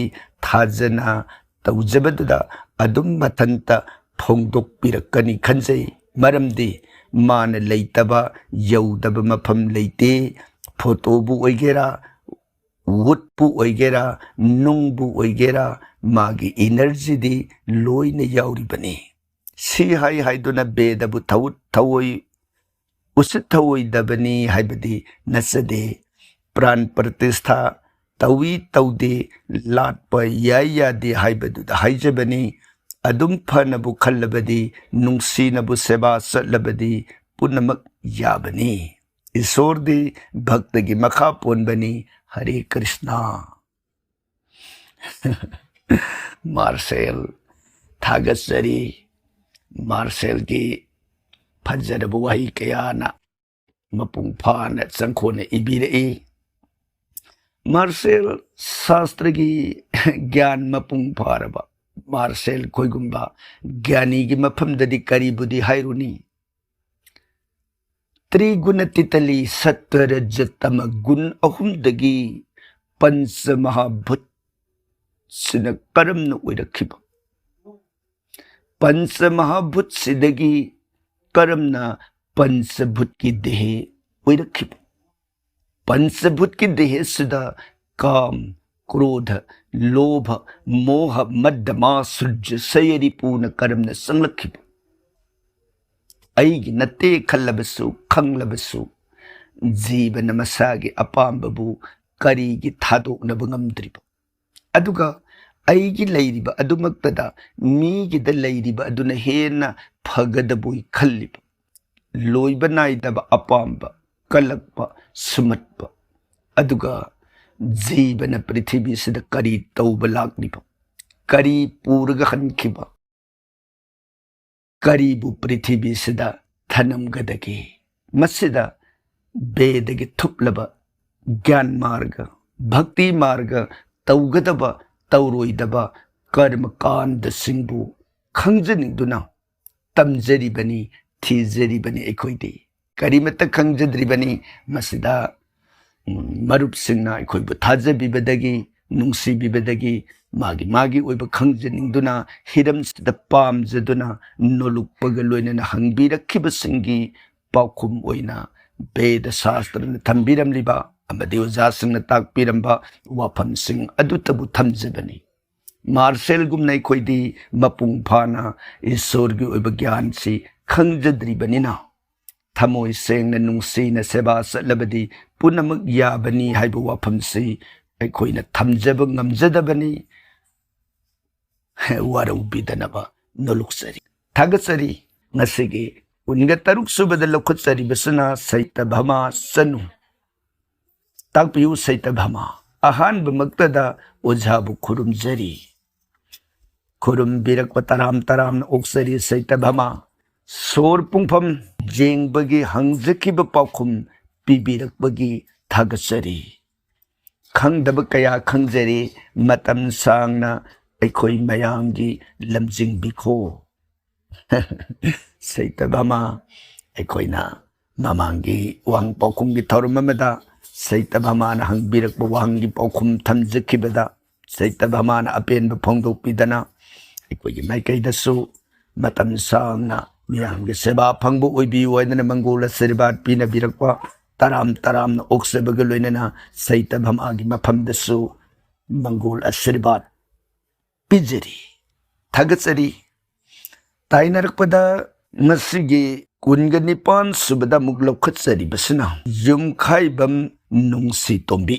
S1: ꯊꯥꯖꯅ ꯇꯧꯖꯕꯗꯨꯗ ꯑꯗꯨꯝ ꯃꯊꯟꯇ ꯐꯣꯡꯗꯣꯛꯄꯤꯔꯛꯀꯅꯤ ꯈꯟꯖꯩ ꯃꯔꯝꯗꯤ ꯃꯥꯅ ꯂꯩꯇꯕ ꯌꯧꯗꯕ ꯃꯐꯝ ꯂꯩꯇꯦ ꯐꯣꯇꯣꯕꯨ ꯑꯣꯏꯒꯦꯔꯥ ꯋꯨꯠꯄꯨ ꯑꯣꯏꯒꯦꯔꯥ ꯅꯨꯡꯕꯨ ꯑꯣꯏꯒꯦꯔꯥ ꯃꯥꯒꯤ ꯏꯅꯔꯖꯤꯗꯤ ꯂꯣꯏꯅ ꯌꯥꯎꯔꯤꯕꯅꯤ ꯁꯤ ꯍꯥꯏꯗꯨꯅ ꯕꯦꯗꯕꯨ ꯊꯑꯣꯏ ꯎꯁꯤꯠ ꯊꯑꯣꯏꯗꯕꯅꯤ ꯍꯥꯏꯕꯗꯤ ꯅꯠꯆꯗꯦ ꯄ꯭ꯔꯥꯟ ꯄ꯭ꯔꯇꯤꯁꯊꯥ ꯇꯧꯏ ꯇꯧꯗꯦ ꯂꯥꯠꯄ ꯌꯥꯏ ꯌꯥꯗꯦ ꯍꯥꯏꯕꯗꯨꯗ ꯍꯥꯏꯖꯕꯅꯤ ꯑꯗꯨꯝ ꯐꯅꯕꯨ ꯈꯜꯂꯕꯗꯤ ꯅꯨꯡꯁꯤꯅꯕꯨ ꯁꯦꯕꯥ ꯆꯠꯂꯕꯗꯤ ꯄꯨꯝꯅꯃꯛ ꯌꯥꯕꯅꯤ ꯏꯁꯣꯔꯗꯤ ꯚꯛꯇꯒꯤ ꯃꯈꯥ ꯄꯣꯟꯕꯅꯤ हरे कृष्णा मार्सेल थागसरी मार्सेल की फजरब वही कयाना मपुंग फाना चंखोने इबीरई मार्सेल शास्त्र की ज्ञान मपुंग फारबा मार्सेल कोईगुंबा ज्ञानी की मफमददी करीबुदी हायरुनी त्रिगुण तितली सत्वर जतम गुण अहुमदगी पंच महाभूत सिन करमन ओइरखिबा पंच महाभूत सिदगी करमना पंचभूत की देह ओइरखिबा पंचभूत की देह सिदा काम क्रोध लोभ मोह मद मासुज सयरी पूर्ण करमन संलखिबा ꯑꯩꯒꯤ ꯅꯠꯇꯦ ꯈꯜꯂꯕꯁꯨ ꯈꯪꯂꯕꯁꯨ ꯖꯤꯕꯅ ꯃꯁꯥꯒꯤ ꯑꯄꯥꯝꯕꯕꯨ ꯀꯔꯤꯒꯤ ꯊꯥꯗꯣꯛꯅꯕ ꯉꯝꯗ꯭ꯔꯤꯕ ꯑꯗꯨꯒ ꯑꯩꯒꯤ ꯂꯩꯔꯤꯕ ꯑꯗꯨꯃꯛꯇꯗ ꯃꯤꯒꯤꯗ ꯂꯩꯔꯤꯕ ꯑꯗꯨꯅ ꯍꯦꯟꯅ ꯐꯒꯗꯕꯣꯏ ꯈꯜꯂꯤꯕ ꯂꯣꯏꯕ ꯅꯥꯏꯗꯕ ꯑꯄꯥꯝꯕ ꯀꯜꯂꯛꯄ ꯁꯨꯃꯠꯄ ꯑꯗꯨꯒ ꯖꯤꯕꯅ ꯄ꯭ꯔꯤꯊꯤꯕꯤꯁꯤꯗ ꯀꯔꯤ ꯇꯧꯕ ꯂꯥꯛꯂꯤꯕ ꯀꯔꯤ ꯄꯨꯔꯒ ꯍꯟꯈꯤꯕ करीबु पृथ्वी सिदा थनमगदगी मसिदा बेदगी थुपलब ज्ञान मार्ग भक्ति मार्ग तौगदब तौरोइदब कर्म कांड सिंबु खंजनिंदुना तमजरिबनी थीजरिबनी एखोइदि करीमत खंजद्रिबनी मसिदा मरुप सिंगना एखोइबु थाजबिबदगी नुंसीबिबदगी मागी मागी ओइब खंजनिंदुना हिरमसिदा पामजदुना नोलुकपग लोइनना हंगबिरखिबसिंगी पाउखुम ओइना वेद शास्त्रना थंबिरमलिबा अमदि ओजासिंगना ताकपिरंबा वाफमसिंग अदुतबु थमजबनी मार्सेल गुमना एखोइदि मपुंग फाना ईश्वरगी ओइब ज्ञानसि खंजद्रिबनिना थमोय सेंगना नुंसीना सेबा चलबदि पुनमक याबनी हाइब वाफमसि ꯑꯩꯈꯣꯏꯅ ꯊꯝꯖꯕ ꯉꯝꯖꯗꯕꯅꯤ ꯋꯥꯔꯧꯕꯤꯗꯅꯕ ꯅꯣꯂꯨꯛꯆꯔꯤ ꯊꯥꯒꯠꯆꯔꯤ ꯉꯁꯤꯒꯤ ꯀꯨꯟꯒ ꯇꯔꯨꯛ ꯁꯨꯕꯗ ꯂꯧꯈꯠꯆꯔꯤꯕꯁꯤꯅ ꯁꯩꯇꯚꯃꯥ ꯆꯅꯨ ꯇꯥꯛꯄꯤꯌꯨ ꯁꯩꯇꯚꯃꯥ ꯑꯍꯥꯟꯕꯃꯛꯇꯗ ꯑꯣꯖꯥꯕꯨ ꯈꯨꯔꯨꯝꯖꯔꯤ ꯈꯨꯔꯨꯝꯕꯤꯔꯛꯄ ꯇꯔꯥꯝ ꯇꯔꯥꯝꯅ ꯑꯣꯛꯆꯔꯤ ꯁꯩꯇꯚꯃꯥ ꯁꯣꯔ ꯄꯨꯡꯐꯝ ꯌꯦꯡꯕꯒꯤ ꯍꯪꯖꯈꯤꯕ ꯄꯥꯎꯈꯨꯝ ꯄꯤꯕꯤꯔꯛꯄꯒꯤ ꯊꯥꯒꯠꯆꯔꯤ ꯈꯪꯗꯕ ꯀꯌꯥ ꯈꯪꯖꯔꯤ ꯃꯇꯝ ꯁꯥꯡꯅ ꯑꯩꯈꯣꯏ ꯃꯌꯥꯝꯒꯤ ꯂꯝꯖꯤꯡꯕꯤꯈꯣ ꯁꯩꯇꯚꯃꯥ ꯑꯩꯈꯣꯏꯅ ꯃꯃꯥꯡꯒꯤ ꯋꯥꯍꯪ ꯄꯥꯎꯈꯨꯝꯒꯤ ꯊꯧꯔꯝ ꯑꯃꯗ ꯁꯩꯇꯚꯃꯥꯅ ꯍꯪꯕꯤꯔꯛꯄ ꯋꯥꯍꯪꯒꯤ ꯄꯥꯎꯈꯨꯝ ꯊꯝꯖꯈꯤꯕꯗ ꯁꯩꯇꯚꯃꯥꯅ ꯑꯄꯦꯟꯕ ꯐꯣꯡꯗꯣꯛꯄꯤꯗꯅ ꯑꯩꯈꯣꯏꯒꯤ ꯃꯥꯏꯀꯩꯗꯁꯨ ꯃꯇꯝ ꯁꯥꯡꯅ ꯃꯤꯌꯥꯝꯒꯤ ꯁꯦꯕꯥ ꯐꯪꯕ ꯑꯣꯏꯕꯤꯌꯨ ꯍꯥꯏꯗꯅ ꯃꯪꯒꯣꯜ ꯑꯁꯤꯔꯕꯥꯠ ꯄꯤꯅꯕꯤꯔꯛꯄ ꯇꯔꯥꯝ ꯇꯔꯥꯝꯅ ꯑꯣꯛꯆꯕꯒ ꯂꯣꯏꯅꯅ ꯁꯩꯇꯚꯃꯥꯒꯤ ꯃꯐꯝꯗꯁꯨ ꯃꯪꯒꯣꯜ ꯑꯁꯤꯔꯕꯥꯠ ꯄꯤꯖꯔꯤ ꯊꯥꯒꯠꯆꯔꯤ ꯇꯥꯏꯅꯔꯛꯄꯗ ꯉꯁꯤꯒꯤ ꯀꯨꯟꯒ ꯅꯤꯄꯥꯟ ꯁꯨꯕꯗ ꯑꯃꯨꯛ ꯂꯧꯈꯠꯆꯔꯤꯕꯁꯤꯅ ꯌꯨꯝꯈꯥꯏꯕꯝ ꯅꯨꯡꯁꯤ ꯇꯣꯝꯕꯤ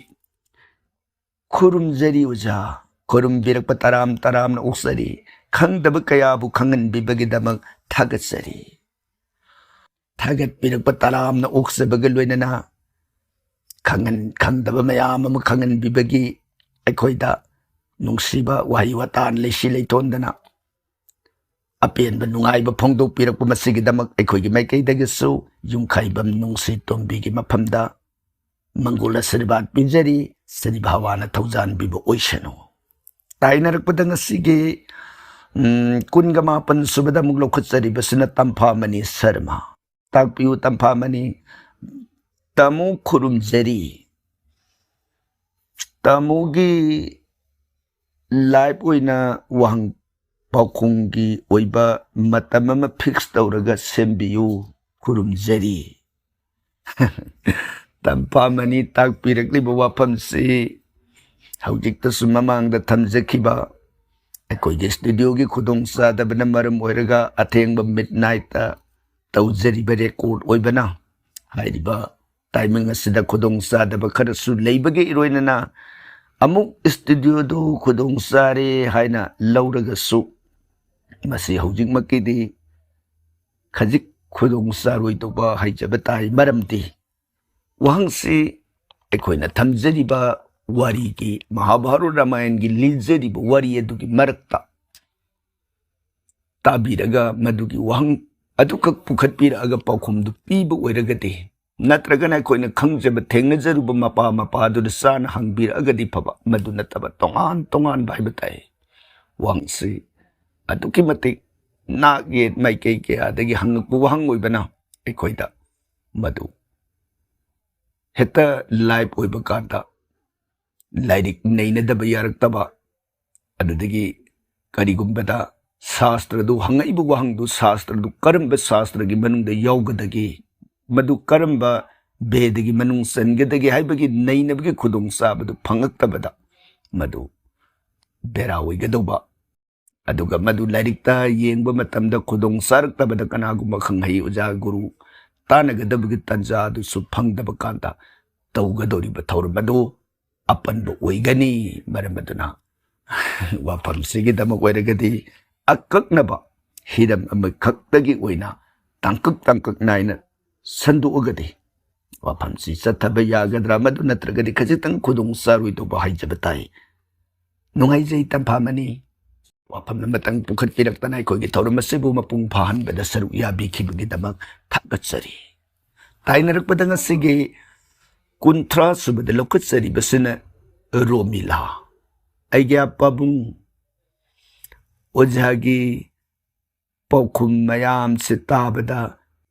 S1: ꯈꯨꯔꯨꯝꯖꯔꯤ ꯑꯣꯖꯥ ꯈꯨꯔꯨꯝꯕꯤꯔꯛꯄ ꯇꯔꯥꯝ ꯇꯔꯥꯝꯅ ꯑꯣꯛꯆꯔꯤ ꯈꯪꯗꯕ ꯀꯌꯥꯕꯨ ꯈꯪꯍꯟꯕꯤꯕꯒꯤꯗꯃꯛ ꯊꯥꯒꯠꯆꯔꯤ ꯊꯥꯒꯠꯄꯤꯔꯛꯄ ꯇꯔꯥꯝꯅ ꯑꯣꯛꯆꯕꯒ ꯂꯣꯏꯅꯅ ꯈꯪꯗꯕ ꯃꯌꯥꯝ ꯑꯃ ꯈꯪꯍꯟꯕꯤꯕꯒꯤ ꯑꯩꯈꯣꯏꯗ ꯅꯨꯡꯁꯤꯕ ꯋꯥꯍꯩ ꯋꯥꯇꯥ ꯂꯩꯁꯤ ꯂꯩꯊꯣꯟꯗꯅ ꯑꯄꯦꯟꯕ ꯅꯨꯡꯉꯥꯏꯕ ꯐꯣꯡꯗꯣꯛꯄꯤꯔꯛꯄ ꯃꯁꯤꯒꯤꯗꯃꯛ ꯑꯩꯈꯣꯏꯒꯤ ꯃꯥꯏꯀꯩꯗꯒꯤꯁꯨ ꯌꯨꯝꯈꯥꯏꯕꯝ ꯅꯨꯡꯁꯤ ꯇꯣꯝꯕꯤꯒꯤ ꯃꯐꯝꯗ ꯃꯪꯒꯣꯜ ꯑꯁꯤꯔꯕꯥꯠ ꯄꯤꯖꯔꯤ ꯁ꯭ꯔꯤ ꯚꯥꯋꯥꯅ ꯊꯧꯖꯥꯟꯕꯤꯕ ꯑꯣꯏꯁꯅꯨ ꯇꯥꯏꯅꯔꯛꯄꯗ ꯉꯁꯤꯒꯤ ꯀꯨꯟꯒ ꯃꯥꯄꯟ ꯁꯨꯕꯗ ꯑꯃꯨꯛ ꯂꯧꯈꯠꯆꯔꯤꯕꯁꯤꯅ ꯇꯝꯐꯥꯃꯅꯤ ꯁꯔꯃ ꯇꯥꯛꯄꯤꯌꯨ ꯇꯝꯐꯥꯃꯅꯤ ꯇꯥꯃꯣ ꯈꯨꯔꯨꯝꯖꯔꯤ ꯇꯥꯃꯣꯒꯤ ꯂꯥꯏꯚ ꯑꯣꯏꯅ ꯋꯥꯍꯪ ꯄꯥꯎꯈꯨꯝꯒꯤ ꯑꯣꯏꯕ ꯃꯇꯝ ꯑꯃ ꯐꯤꯛꯁ ꯇꯧꯔꯒ ꯁꯦꯝꯕꯤꯌꯨ ꯈꯨꯔꯨꯝꯖꯔꯤ ꯇꯝꯐꯥꯃꯅꯤ ꯇꯥꯛꯄꯤꯔꯛꯂꯤꯕ ꯋꯥꯐꯝꯁꯤ ꯍꯧꯖꯤꯛꯇꯁꯨ ꯃꯃꯥꯡꯗ ꯊꯝꯖꯈꯤꯕ ꯑꯩꯈꯣꯏꯒꯤ ꯏꯁꯇꯨꯗꯤꯑꯣꯒꯤ ꯈꯨꯗꯣꯡꯆꯥꯗꯕꯅ ꯃꯔꯝ ꯑꯣꯏꯔꯒ ꯑꯊꯦꯡꯕ ꯃꯤꯗꯅꯥꯏꯠꯇ ꯇꯧꯖꯔꯤꯕ ꯔꯦꯀꯣꯔꯠ ꯑꯣꯏꯕꯅ ꯍꯥꯏꯔꯤꯕ ꯇꯥꯏꯃꯤꯡ ꯑꯁꯤꯗ ꯈꯨꯗꯣꯡꯆꯥꯗꯕ ꯈꯔꯁꯨ ꯂꯩꯕꯒꯤ ꯏꯔꯣꯏꯅꯅ ꯑꯃꯨꯛ ꯏꯁꯇꯨꯗꯤꯑꯣꯗꯨ ꯈꯨꯗꯣꯡꯆꯥꯔꯦ ꯍꯥꯏꯅ ꯂꯧꯔꯒꯁꯨ ꯃꯁꯤ ꯍꯧꯖꯤꯛꯃꯛꯀꯤꯗꯤ ꯈꯖꯤꯛ ꯈꯨꯗꯣꯡꯆꯥꯔꯣꯏꯗꯧꯕ ꯍꯥꯏꯖꯕ ꯇꯥꯏ ꯃꯔꯝꯗꯤ ꯋꯥꯍꯪꯁꯤ ꯑꯩꯈꯣꯏꯅ ꯊꯝꯖꯔꯤꯕ ꯋꯥꯔꯤꯒꯤ ꯃꯍꯥꯚꯥꯔꯠ ꯔꯥꯃꯥꯌꯟꯒꯤ ꯂꯤꯖꯔꯤꯕ ꯋꯥꯔꯤ ꯑꯗꯨꯒꯤ ꯃꯔꯛꯇ ꯇꯥꯕꯤꯔꯒ ꯃꯗꯨꯒꯤ ꯋꯥꯍꯪ ꯑꯗꯨꯈꯛ ꯄꯨꯈꯠꯄꯤꯔꯛꯑꯒ ꯄꯥꯎꯈꯨꯝꯗꯨ ꯄꯤꯕ ꯑꯣꯏꯔꯒꯗꯤ ꯅꯠꯇ꯭ꯔꯒꯅ ꯑꯩꯈꯣꯏꯅ ꯈꯪꯖꯕ ꯊꯦꯡꯅꯖꯔꯨꯕ ꯃꯄꯥ ꯃꯄꯥꯗꯨꯗ ꯆꯥꯅ ꯍꯪꯕꯤꯔꯛꯑꯒꯗꯤ ꯐꯕ ꯃꯗꯨ ꯅꯠꯇꯕ ꯇꯣꯉꯥꯟ ꯇꯣꯉꯥꯟꯕ ꯍꯥꯏꯕ ꯇꯥꯏ ꯋꯥꯍꯪꯁꯤ ꯑꯗꯨꯛꯀꯤ ꯃꯇꯤꯛ ꯅꯥꯛ ꯌꯦꯠ ꯃꯥꯏꯀꯩ ꯀꯌꯥꯗꯒꯤ ꯍꯪꯉꯛꯄ ꯋꯥꯍꯪ ꯑꯣꯏꯕꯅ ꯑꯩꯈꯣꯏꯗ ꯃꯗꯨ ꯍꯦꯛꯇ ꯂꯥꯏꯚ ꯑꯣꯏꯕ ꯀꯥꯟꯗ ꯂꯥꯏꯔꯤꯛ ꯅꯩꯅꯗꯕ ꯌꯥꯔꯛꯇꯕ ꯑꯗꯨꯗꯒꯤ ꯀꯔꯤꯒꯨꯝꯕꯗ ꯁꯥꯁꯇ꯭ꯔꯗꯨ ꯍꯪꯉꯛꯏꯕ ꯋꯥꯍꯪꯗꯨ ꯁꯥꯁꯇ꯭ꯔꯗꯨ ꯀꯔꯝꯕ ꯁꯥꯁꯇ꯭ꯔꯒꯤ ꯃꯅꯨꯡꯗ ꯌꯥꯎꯒꯗꯒꯦ ꯃꯗꯨ ꯀꯔꯝꯕ ꯚꯦꯗꯒꯤ ꯃꯅꯨꯡ ꯆꯟꯒꯗꯒꯦ ꯍꯥꯏꯕꯒꯤ ꯅꯩꯅꯕꯒꯤ ꯈꯨꯗꯣꯡꯆꯥꯕꯗꯨ ꯐꯪꯉꯛꯇꯕꯗ ꯃꯗꯨ ꯕꯦꯔꯥ ꯑꯣꯏꯒꯗꯧꯕ ꯑꯗꯨꯒ ꯃꯗꯨ ꯂꯥꯏꯔꯤꯛꯇ ꯌꯦꯡꯕ ꯃꯇꯝꯗ ꯈꯨꯗꯣꯡ ꯆꯥꯔꯛꯇꯕꯗ ꯀꯅꯥꯒꯨꯝꯕ ꯈꯪꯍꯩ ꯑꯣꯖꯥ ꯒꯨꯔꯨ ꯇꯥꯟꯅꯒꯗꯕꯒꯤ ꯇꯥꯟꯖꯥ ꯑꯗꯨꯁꯨ ꯐꯪꯗꯕ ꯀꯥꯟꯗ ꯇꯧꯒꯗꯧꯔꯤꯕ ꯊꯧꯔꯝ ꯑꯗꯨ ꯑꯄꯟꯕ ꯑꯣꯏꯒꯅꯤ ꯃꯔꯝ ꯑꯗꯨꯅ ꯋꯥꯐꯝꯁꯤꯒꯤꯗꯃꯛ ꯑꯣꯏꯔꯒꯗꯤ ꯑꯀꯛꯅꯕ ꯍꯤꯔꯝ ꯑꯃꯈꯛꯇꯒꯤ ꯑꯣꯏꯅ ꯇꯥꯡꯀꯛ ꯅꯥꯏꯅ ꯁꯟꯗꯣꯛꯑꯒꯗꯤ ꯋꯥꯐꯝꯁꯤ ꯆꯠꯊꯕ ꯌꯥꯒꯗ꯭ꯔꯥ ꯃꯗꯨ ꯅꯠꯇ꯭ꯔꯒꯗꯤ ꯈꯖꯤꯛꯇꯪ ꯈꯨꯗꯣꯡ ꯆꯥꯔꯣꯏꯗꯧꯕ ꯍꯥꯏꯖꯕ ꯇꯥꯏ ꯅꯨꯡꯉꯥꯏꯖꯩ ꯇꯝꯐꯥꯃꯅꯤ ꯋꯥꯐꯝ ꯑꯃꯇꯪ ꯄꯨꯈꯠꯄꯤꯔꯛꯇꯅ ꯑꯩꯈꯣꯏꯒꯤ ꯊꯧꯔꯝ ꯑꯁꯤꯕꯨ ꯃꯄꯨꯡ ꯐꯥꯍꯟꯕꯗ ꯁꯔꯨꯛ ꯌꯥꯕꯤꯈꯤꯕꯒꯤꯗꯃꯛ ꯊꯥꯒꯠꯆꯔꯤ ꯇꯥꯏꯅꯔꯛꯄꯗ ꯉꯁꯤꯒꯤ 30 ꯁꯨꯕꯗ ꯂꯧꯈꯠꯆꯔꯤꯕꯁꯤꯅ ꯔꯣꯃꯤꯂꯥ ꯑꯩꯒꯤ ꯄꯥꯕꯨꯡ ꯑꯣꯖꯥꯒꯤ ꯄꯥꯎꯈꯨꯝ ꯃꯌꯥꯝꯁꯦ ꯇꯥꯕꯗ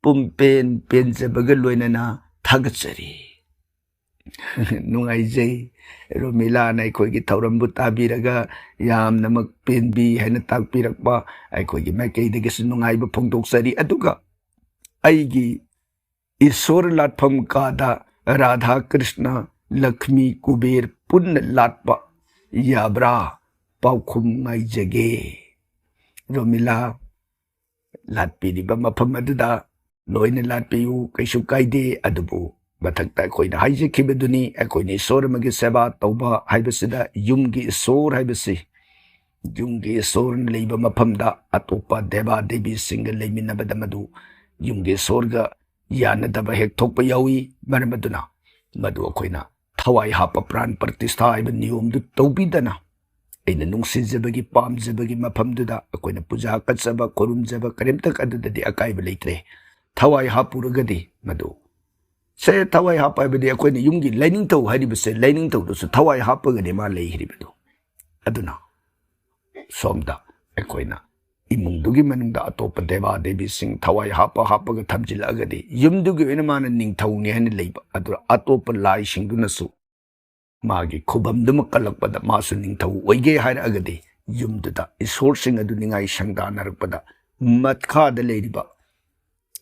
S1: ꯄꯨꯝꯄꯦꯟ ꯄꯦꯟꯖꯕꯒ ꯂꯣꯏꯅꯅ ꯊꯥꯒꯠꯆꯔꯤ ꯅꯨꯡꯉꯥꯏꯖꯩ ꯔꯣꯃꯤꯂꯥꯅ ꯑꯩꯈꯣꯏꯒꯤ ꯊꯧꯔꯝꯕꯨ ꯇꯥꯕꯤꯔꯒ ꯌꯥꯝꯅꯃꯛ ꯄꯦꯟꯕꯤ ꯍꯥꯏꯅ ꯇꯥꯛꯄꯤꯔꯛꯄ ꯑꯩꯈꯣꯏꯒꯤ ꯃꯥꯏꯀꯩꯗꯒꯤꯁꯨ ꯅꯨꯡꯉꯥꯏꯕ ꯐꯣꯡꯗꯣꯛꯆꯔꯤ ꯑꯗꯨꯒ ꯑꯩꯒꯤ ꯏꯁꯣꯔ ꯂꯥꯠꯐꯝ ꯀꯥꯗ ꯔꯥꯙꯥ ꯀ꯭ꯔꯤꯁꯅ ꯂꯛष्मी ꯀꯨꯕꯦꯔ ꯄꯨꯟꯅ ꯂꯥꯠꯄ ꯌꯥꯕ꯭ꯔꯥ ꯄꯥꯎꯈꯨꯝ ꯉꯥꯏꯖꯒꯦ ꯔꯣꯃꯤꯂꯥ ꯂꯥꯠꯄꯤꯔꯤꯕ ꯃꯐꯝ ꯑꯗꯨꯗ ꯂꯣꯏꯅ ꯂꯥꯠꯄꯤꯌꯨ ꯀꯩꯁꯨ ꯀꯥꯏꯗꯦ ꯑꯗꯨꯕꯨ ꯃꯊꯛꯇ ꯑꯩꯈꯣꯏꯅ ꯍꯥꯏꯖꯈꯤꯕꯗꯨꯅꯤ ꯑꯩꯈꯣꯏꯅ ꯏꯁꯣꯔ ꯑꯃꯒꯤ ꯁꯦꯕꯥ ꯇꯧꯕ ꯍꯥꯏꯕꯁꯤꯗ ꯌꯨꯝꯒꯤ ꯏꯁꯣꯔ ꯍꯥꯏꯕꯁꯤ ꯌꯨꯝꯒꯤ ꯏꯁꯣꯔꯅ ꯂꯩꯕ ꯃꯐꯝꯗ ꯑꯇꯣꯞꯄ ꯗꯦꯕꯥ ꯗꯦꯕꯤꯁꯤꯡꯒ ꯂꯩꯃꯤꯟꯅꯕꯗ ꯃꯗꯨ ꯌꯨꯝꯒꯤ ꯏꯁꯣꯔꯒ ꯌꯥꯅꯗꯕ ꯍꯦꯛ ꯊꯣꯛꯄ ꯌꯥꯎꯏ ꯃꯔꯝ ꯑꯗꯨꯅ ꯃꯗꯨ ꯑꯩꯈꯣꯏꯅ ꯊꯋꯥꯏ ꯍꯥꯞꯄ ꯄ꯭ꯔꯥꯟ ꯄ꯭ꯔꯇꯤꯁꯊꯥ ꯍꯥꯏꯕ ꯅꯤꯌꯣꯝꯗꯨ ꯇꯧꯕꯤꯗꯅ ꯑꯩꯅ ꯅꯨꯡꯁꯤꯖꯕꯒꯤ ꯄꯥꯝꯖꯕꯒꯤ ꯃꯐꯝꯗꯨꯗ ꯑꯩꯈꯣꯏꯅ ꯄꯨꯖꯥ ꯀꯠꯆꯕ ꯈꯨꯔꯨꯝꯖꯕ ꯀꯔꯤꯝꯇ ꯑꯗꯨꯗꯗꯤ ꯑꯀꯥꯏꯕ ꯂꯩꯇ꯭ꯔꯦ ꯊꯋꯥꯏ ꯍꯥꯞꯄꯨꯔꯒꯗꯤ ꯃꯗꯨ ꯁꯦ ꯊꯋꯥꯏ ꯍꯥꯞꯄ ꯍꯥꯏꯕꯗꯤ ꯑꯩꯈꯣꯏꯅ ꯌꯨꯝꯒꯤ ꯂꯥꯏꯅꯤꯡꯊꯧ ꯍꯥꯏꯔꯤꯕꯁꯦ ꯂꯥꯏꯅꯤꯡꯊꯧꯗꯨꯁꯨ ꯊꯋꯥꯏ ꯍꯥꯞꯄꯒꯅꯤ ꯃꯥ ꯂꯩꯔꯤꯕꯗꯨ ꯑꯗꯨꯅ ꯁꯣꯝꯗ ꯑꯩꯈꯣꯏꯅ ꯏꯃꯨꯡꯗꯨꯒꯤ ꯃꯅꯨꯡꯗ ꯑꯇꯣꯞꯄ ꯗꯦꯕꯥ ꯗꯦꯕꯤꯁꯤꯡ ꯊꯋꯥꯏ ꯍꯥꯞꯄꯒ ꯊꯝꯖꯤꯜꯂꯛꯑꯒꯗꯤ ꯌꯨꯝꯗꯨꯒꯤ ꯑꯣꯏꯅ ꯃꯥꯅ ꯅꯤꯡꯊꯧꯅꯤ ꯍꯥꯏꯅ ꯂꯩꯕ ꯑꯗꯨꯒ ꯑꯇꯣꯞꯄ ꯂꯥꯏꯁꯤꯡꯗꯨꯅꯁꯨ ꯃꯥꯒꯤ ꯈꯨꯕꯝꯗꯨꯃ ꯀꯜꯂꯛꯄꯗ ꯃꯥꯁꯨ ꯅꯤꯡꯊꯧ ꯑꯣꯏꯒꯦ ꯍꯥꯏꯔꯛꯑꯒꯗꯤ ꯌꯨꯝꯗꯨꯗ ꯏꯁꯣꯔꯁꯤꯡ ꯑꯗꯨ ꯅꯤꯡꯉꯥꯏ ꯁꯪꯗꯥꯅꯔꯛꯄꯗ ꯃꯈꯥꯗ ꯂꯩꯔꯤꯕ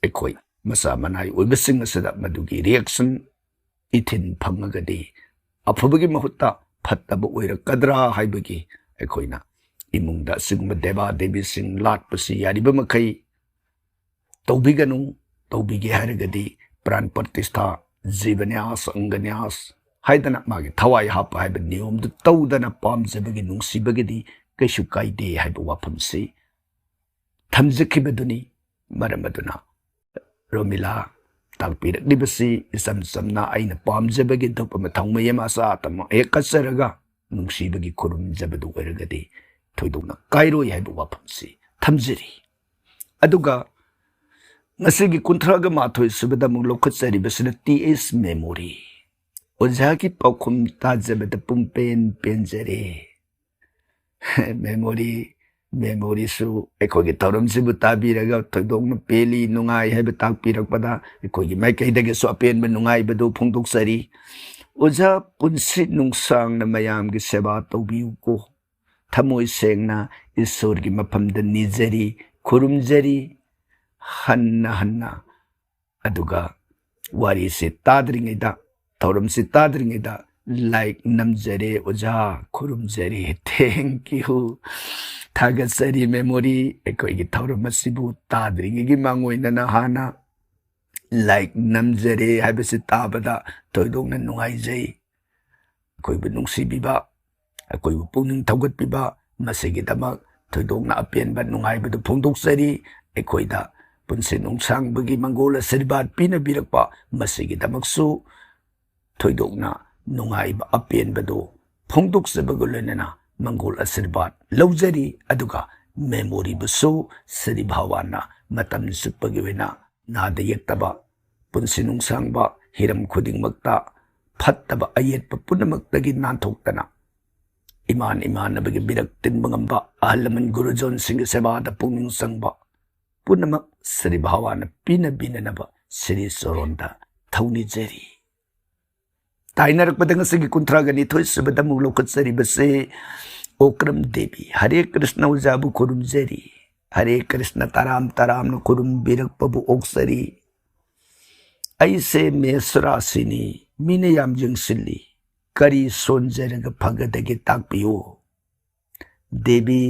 S1: ꯑꯩꯈꯣꯏ ꯃꯆꯥ ꯃꯅꯥꯏ ꯑꯣꯏꯕꯁꯤꯡ ꯑꯁꯤꯗ ꯃꯗꯨꯒꯤ ꯔꯤꯌꯦꯛꯁꯟ ꯏꯊꯤꯟ ꯐꯪꯉꯒꯗꯤ ꯑꯐꯕꯒꯤ ꯃꯍꯨꯠꯇ ꯐꯠꯇꯕ ꯑꯣꯏꯔꯛꯀꯗ꯭ꯔꯥ ꯍꯥꯏꯕꯒꯤ ꯑꯩꯈꯣꯏꯅ ꯏꯃꯨꯡꯗ ꯑꯁꯤꯒꯨꯝꯕ ꯗꯦꯕꯥ ꯗꯦꯕꯤꯁꯤꯡ ꯂꯥꯠꯄꯁꯤ ꯌꯥꯔꯤꯕ ꯃꯈꯩ ꯇꯧꯕꯤꯒꯅꯨ ꯇꯧꯕꯤꯒꯦ ꯍꯥꯏꯔꯒꯗꯤ ꯄ꯭ꯔꯥꯟ ꯄ꯭ꯔꯇꯤꯁꯊꯥ ꯖꯤꯕꯟꯌꯥꯁ ꯑꯪꯒꯟꯌꯥꯁ ꯍꯥꯏꯗꯅ ꯃꯥꯒꯤ ꯊꯋꯥꯏ ꯍꯥꯞꯄ ꯍꯥꯏꯕ ꯅꯤꯌꯣꯝꯗꯨ ꯇꯧꯗꯅ ꯄꯥꯝꯖꯕꯒꯤ ꯅꯨꯡꯁꯤꯕꯒꯤꯗꯤ ꯀꯩꯁꯨ ꯀꯥꯏꯗꯦ ꯍꯥꯏꯕ ꯋꯥꯐꯝꯁꯤ ꯊꯝꯖꯈꯤꯕꯗꯨꯅꯤ ꯃꯔꯝ ꯑꯗꯨꯅ ꯔꯣꯃꯤꯂꯥ ꯇꯥꯛꯄꯤꯔꯛꯂꯤꯕꯁꯤ ꯏꯆꯝ ꯆꯝꯅ ꯑꯩꯅ ꯄꯥꯝꯖꯕꯒꯤ ꯊꯣꯛꯄ ꯃꯊꯧ ꯃꯌꯥꯝ ꯑꯆꯥ ꯑꯇꯝ ꯍꯦꯛ ꯀꯠꯆꯔꯒ ꯅꯨꯡꯁꯤꯕꯒꯤ ꯈꯨꯔꯨꯝꯖꯕꯗꯨ ꯑꯣꯏꯔꯒꯗꯤ ꯊꯣꯏꯗꯣꯛꯅ ꯀꯥꯏꯔꯣꯏ ꯍꯥꯏꯕ ꯋꯥꯐꯝꯁꯤ ꯊꯝꯖꯔꯤ ꯑꯗꯨꯒ ꯉꯁꯤꯒꯤ 38 ꯁꯨꯕꯗ ꯑꯃꯨꯛ ꯂꯧꯈꯠꯆꯔꯤꯕꯁꯤꯅ ꯇꯤ.ꯑꯦꯁ. ꯃꯦꯃꯣꯔꯤ ꯑꯣꯖꯥꯒꯤ ꯄꯥꯎꯈꯨꯝ ꯇꯥꯖꯕꯗ ꯄꯨꯡꯄꯦꯟ ꯄꯦꯟꯖꯔꯦ ꯃꯦꯃꯣꯔꯤꯁꯨ ꯑꯩꯈꯣꯏꯒꯤ ꯊꯧꯔꯝꯁꯤꯕꯨ ꯇꯥꯕꯤꯔꯒ ꯊꯣꯏꯗꯣꯛꯅ ꯄꯦꯜꯂꯤ ꯅꯨꯡꯉꯥꯏ ꯍꯥꯏꯕ ꯇꯥꯛꯄꯤꯔꯛꯄꯗ ꯑꯩꯈꯣꯏꯒꯤ ꯃꯥꯏꯀꯩꯗꯒꯤꯁꯨ ꯑꯄꯦꯟꯕ ꯅꯨꯡꯉꯥꯏꯕꯗꯨ ꯐꯣꯡꯗꯣꯛꯆꯔꯤ ꯑꯣꯖꯥ ꯄꯨꯟꯁꯤ ꯅꯨꯡꯁꯥꯡꯅ ꯃꯌꯥꯝꯒꯤ ꯁꯦꯕꯥ ꯇꯧꯕꯤꯌꯨꯀꯣ ꯊꯃꯣꯏ ꯁꯦꯡꯅ ꯏꯁꯣꯔꯒꯤ ꯃꯐꯝꯗ ꯅꯤꯖꯔꯤ ꯈꯨꯔꯨꯝꯖꯔꯤ ꯍꯟꯅ ꯑꯗꯨꯒ ꯋꯥꯔꯤꯁꯤ ꯇꯥꯗ꯭ꯔꯤꯉꯩꯗ ꯊꯧꯔꯝꯁꯤ ꯇꯥꯗ꯭ꯔꯤꯉꯩꯗ ꯂꯥꯏꯛ ꯅꯝꯖꯔꯦ ꯑꯣꯖꯥ ꯈꯨꯔꯨꯝꯖꯔꯤ ꯊꯦꯡꯛ ꯌꯨ ꯊꯥꯒꯠꯆꯔꯤ ꯃꯦꯃꯣꯔꯤ ꯑꯩꯈꯣꯏꯒꯤ ꯊꯧꯔꯝ ꯑꯁꯤꯕꯨ ꯇꯥꯗ꯭ꯔꯤꯉꯩꯒꯤ ꯃꯥꯡꯑꯣꯏꯅꯅ ꯍꯥꯟꯅ ꯂꯥꯏꯛ ꯅꯝꯖꯔꯦ ꯍꯥꯏꯕꯁꯤ ꯇꯥꯕꯗ ꯊꯣꯏꯗꯣꯛꯅ ꯅꯨꯡꯉꯥꯏꯖꯩ ꯑꯩꯈꯣꯏꯕꯨ ꯅꯨꯡꯁꯤꯕꯤꯕ ꯑꯩꯈꯣꯏꯕꯨ ꯄꯨꯛꯅꯤꯡ ꯊꯧꯒꯠꯄꯤꯕ ꯃꯁꯤꯒꯤꯗꯃꯛ ꯊꯣꯏꯗꯣꯛꯅ ꯑꯄꯦꯟꯕ ꯅꯨꯡꯉꯥꯏꯕꯗꯨ ꯐꯣꯡꯗꯣꯛꯆꯔꯤ ꯑꯩꯈꯣꯏꯗ ꯄꯨꯟꯁꯤ ꯅꯨꯡꯁꯥꯡꯕꯒꯤ ꯃꯪꯒꯣꯜ ꯑꯁꯤꯔꯕꯥꯗ ꯄꯤꯅꯕꯤꯔꯛꯄ ꯃꯁꯤꯒꯤꯗꯃꯛꯁꯨ ꯊꯣꯏꯗꯣꯛꯅ ꯅꯨꯡꯉꯥꯏꯕ ꯑꯄꯦꯟꯕꯗꯨ ꯐꯣꯡꯗꯣꯛꯆꯕꯒ ꯂꯣꯏꯅꯅ ꯃꯪꯒꯣꯜ ꯑꯁꯤꯔꯕꯥꯗ ꯂꯧꯖꯔꯤ ꯑꯗꯨꯒ ꯃꯦꯃꯣꯔꯤꯕꯨꯁꯨ ꯁ꯭ꯔꯤ ꯚꯒꯋꯥꯟꯅ ꯃꯇꯝ ꯆꯨꯞꯄꯒꯤ ꯑꯣꯏꯅ ꯅꯥꯗ ꯌꯦꯛꯇꯕ ꯄꯨꯟꯁꯤ ꯅꯨꯡꯁꯥꯡꯕ ꯍꯤꯔꯝ ꯈꯨꯗꯤꯡꯃꯛꯇ ꯐꯠꯇꯕ ꯑꯌꯦꯠꯄ ꯄꯨꯝꯅꯃꯛꯇꯒꯤ ꯅꯥꯟꯊꯣꯛꯇꯅ ꯏꯃꯥꯟꯅꯕꯒꯤ ꯕꯤꯔꯛ ꯇꯤꯟꯕ ꯉꯝꯕ ꯑꯍꯜ ꯂꯃꯟ ꯒꯨꯔꯨꯖꯣꯟꯁꯤꯡꯒꯤ ꯁꯦꯕꯥꯗ ꯄꯨꯛꯅꯤꯡ ꯆꯪꯕ ꯄꯨꯝꯅꯃꯛ ꯁ꯭ꯔꯤ ꯚꯒꯋꯥꯟꯅ ꯄꯤꯅꯕꯤꯅꯅꯕ ꯁ꯭ꯔꯤ ꯆꯣꯔꯣꯟꯗ ꯊꯧꯅꯤꯖꯔꯤ ꯇꯥꯏꯅꯔꯛꯄꯗ ꯉꯁꯤꯒꯤ 32 ꯁꯨꯕꯗ ꯑꯃꯨꯛ ꯂꯧꯈꯠꯆꯔꯤꯕꯁꯦ ꯑꯣꯀ꯭ꯔꯝ ꯗꯦꯕꯤ ꯍꯔꯦ ꯀ꯭ꯔꯤꯁꯅ ꯑꯣꯖꯥꯕꯨ ꯈꯨꯔꯨꯝꯖꯔꯤ ꯍꯔꯦ ꯀ꯭ꯔꯤꯁꯅ ꯇꯔꯥꯝꯅ ꯈꯨꯔꯨꯝꯕꯤꯔꯛꯄꯕꯨ ꯑꯣꯛꯆꯔꯤ ꯑꯩꯁꯦ ꯃꯦꯁ ꯔꯥꯁꯤꯅꯤ ꯃꯤꯅ ꯌꯥꯝ ꯌꯦꯡꯁꯤꯜꯂꯤ ꯀꯔꯤ ꯁꯣꯟꯖꯔꯒ ꯐꯒꯗꯒꯦ ꯇꯥꯛꯄꯤꯌꯨ ꯗꯦꯕꯤ